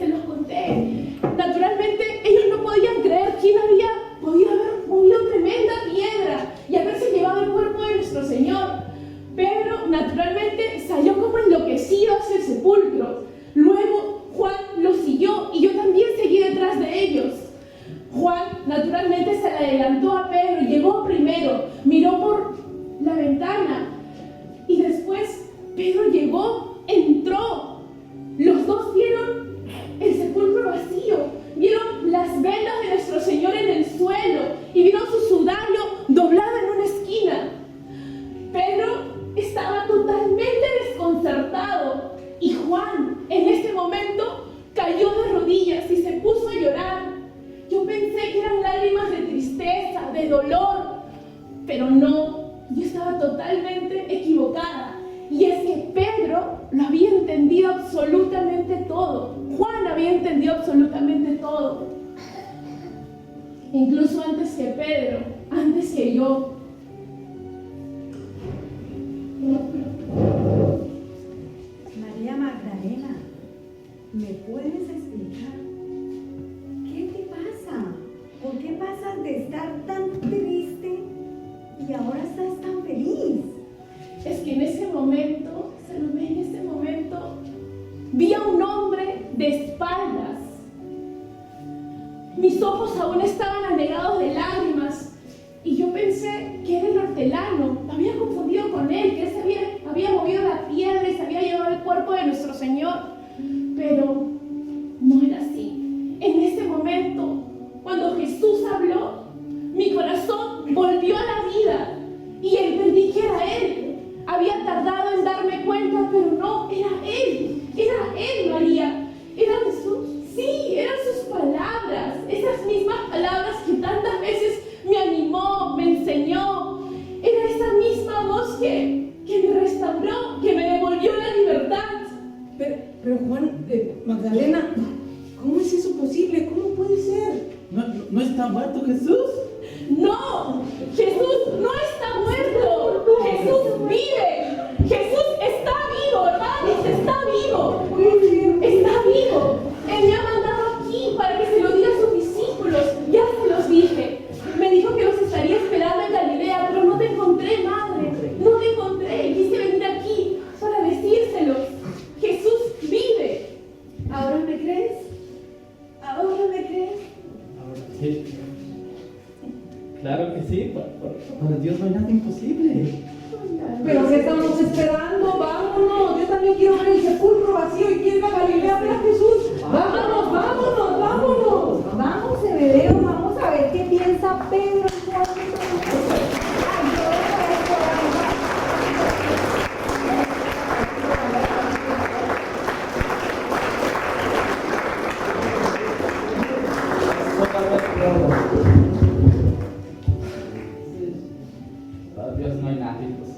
Naturalmente ellos no podían creer quién había podido haber movido tremenda piedra y haberse llevado el cuerpo de nuestro Señor. Pedro naturalmente salió como enloquecido hacia el sepulcro. Luego Juan lo siguió y yo también seguí detrás de ellos. Juan naturalmente se le adelantó a Pedro, llegó primero, miró por la ventana y después Pedro llegó, entró. Los dos vieron el sepulcro vacío, vieron las vendas de nuestro Señor en el suelo y vieron su sudario doblado en una esquina. Pedro estaba totalmente desconcertado y Juan, en yo estaba totalmente equivocada. Y es que Pedro lo había entendido absolutamente todo. Juan había entendido absolutamente todo. Incluso antes que Pedro, antes que yo. María Magdalena, ¿me puedes explicar qué te pasa? ¿Por qué pasas de estar tan triste y ahora estás tan feliz? Es que en ese momento, Salomé, en ese momento, vi a un hombre de espaldas. Mis ojos aún estaban anegados de lágrimas y yo pensé que era el hortelano. Me había confundido con él, que él había movido la piedra y se había llevado el cuerpo de nuestro Señor. Pero no era así. En ese momento, cuando Jesús habló, mi corazón volvió a la vida y entendí que era Él. Había tardado en darme cuenta, pero no, era Él, María. ¿Era Jesús? Sí, eran sus palabras, esas mismas palabras que tantas veces me animó, me enseñó. Era esa misma voz que me restauró, que me devolvió la libertad. Pero Juan, Magdalena, ¿cómo es eso posible? ¿Cómo puede ser? ¿No está muerto Jesús? No, Jesús no está muerto. Jesús vive. Jesús está vivo, hermanos, está vivo. Está vivo. Él me ha mandado aquí para que se lo diga a sus discípulos. Ya se los dije. Me dijo que los estaría esperando en Galilea, pero no te encontré, madre. No te encontré. Quise venir aquí para decírselos. Jesús vive. ¿Ahora me crees? ¿Ahora me crees? Sí. Claro que sí, para Dios no hay nada imposible. ¿Pero qué estamos esperando? ¡Vámonos! Yo también quiero ver el sepulcro vacío y quiero ir a Galilea a ver a Jesús. ¡Vámonos, vámonos, vámonos! Vamos, Zebedeo, vamos a ver qué piensa Pedro y Juan. Para Dios no hay nada imposible.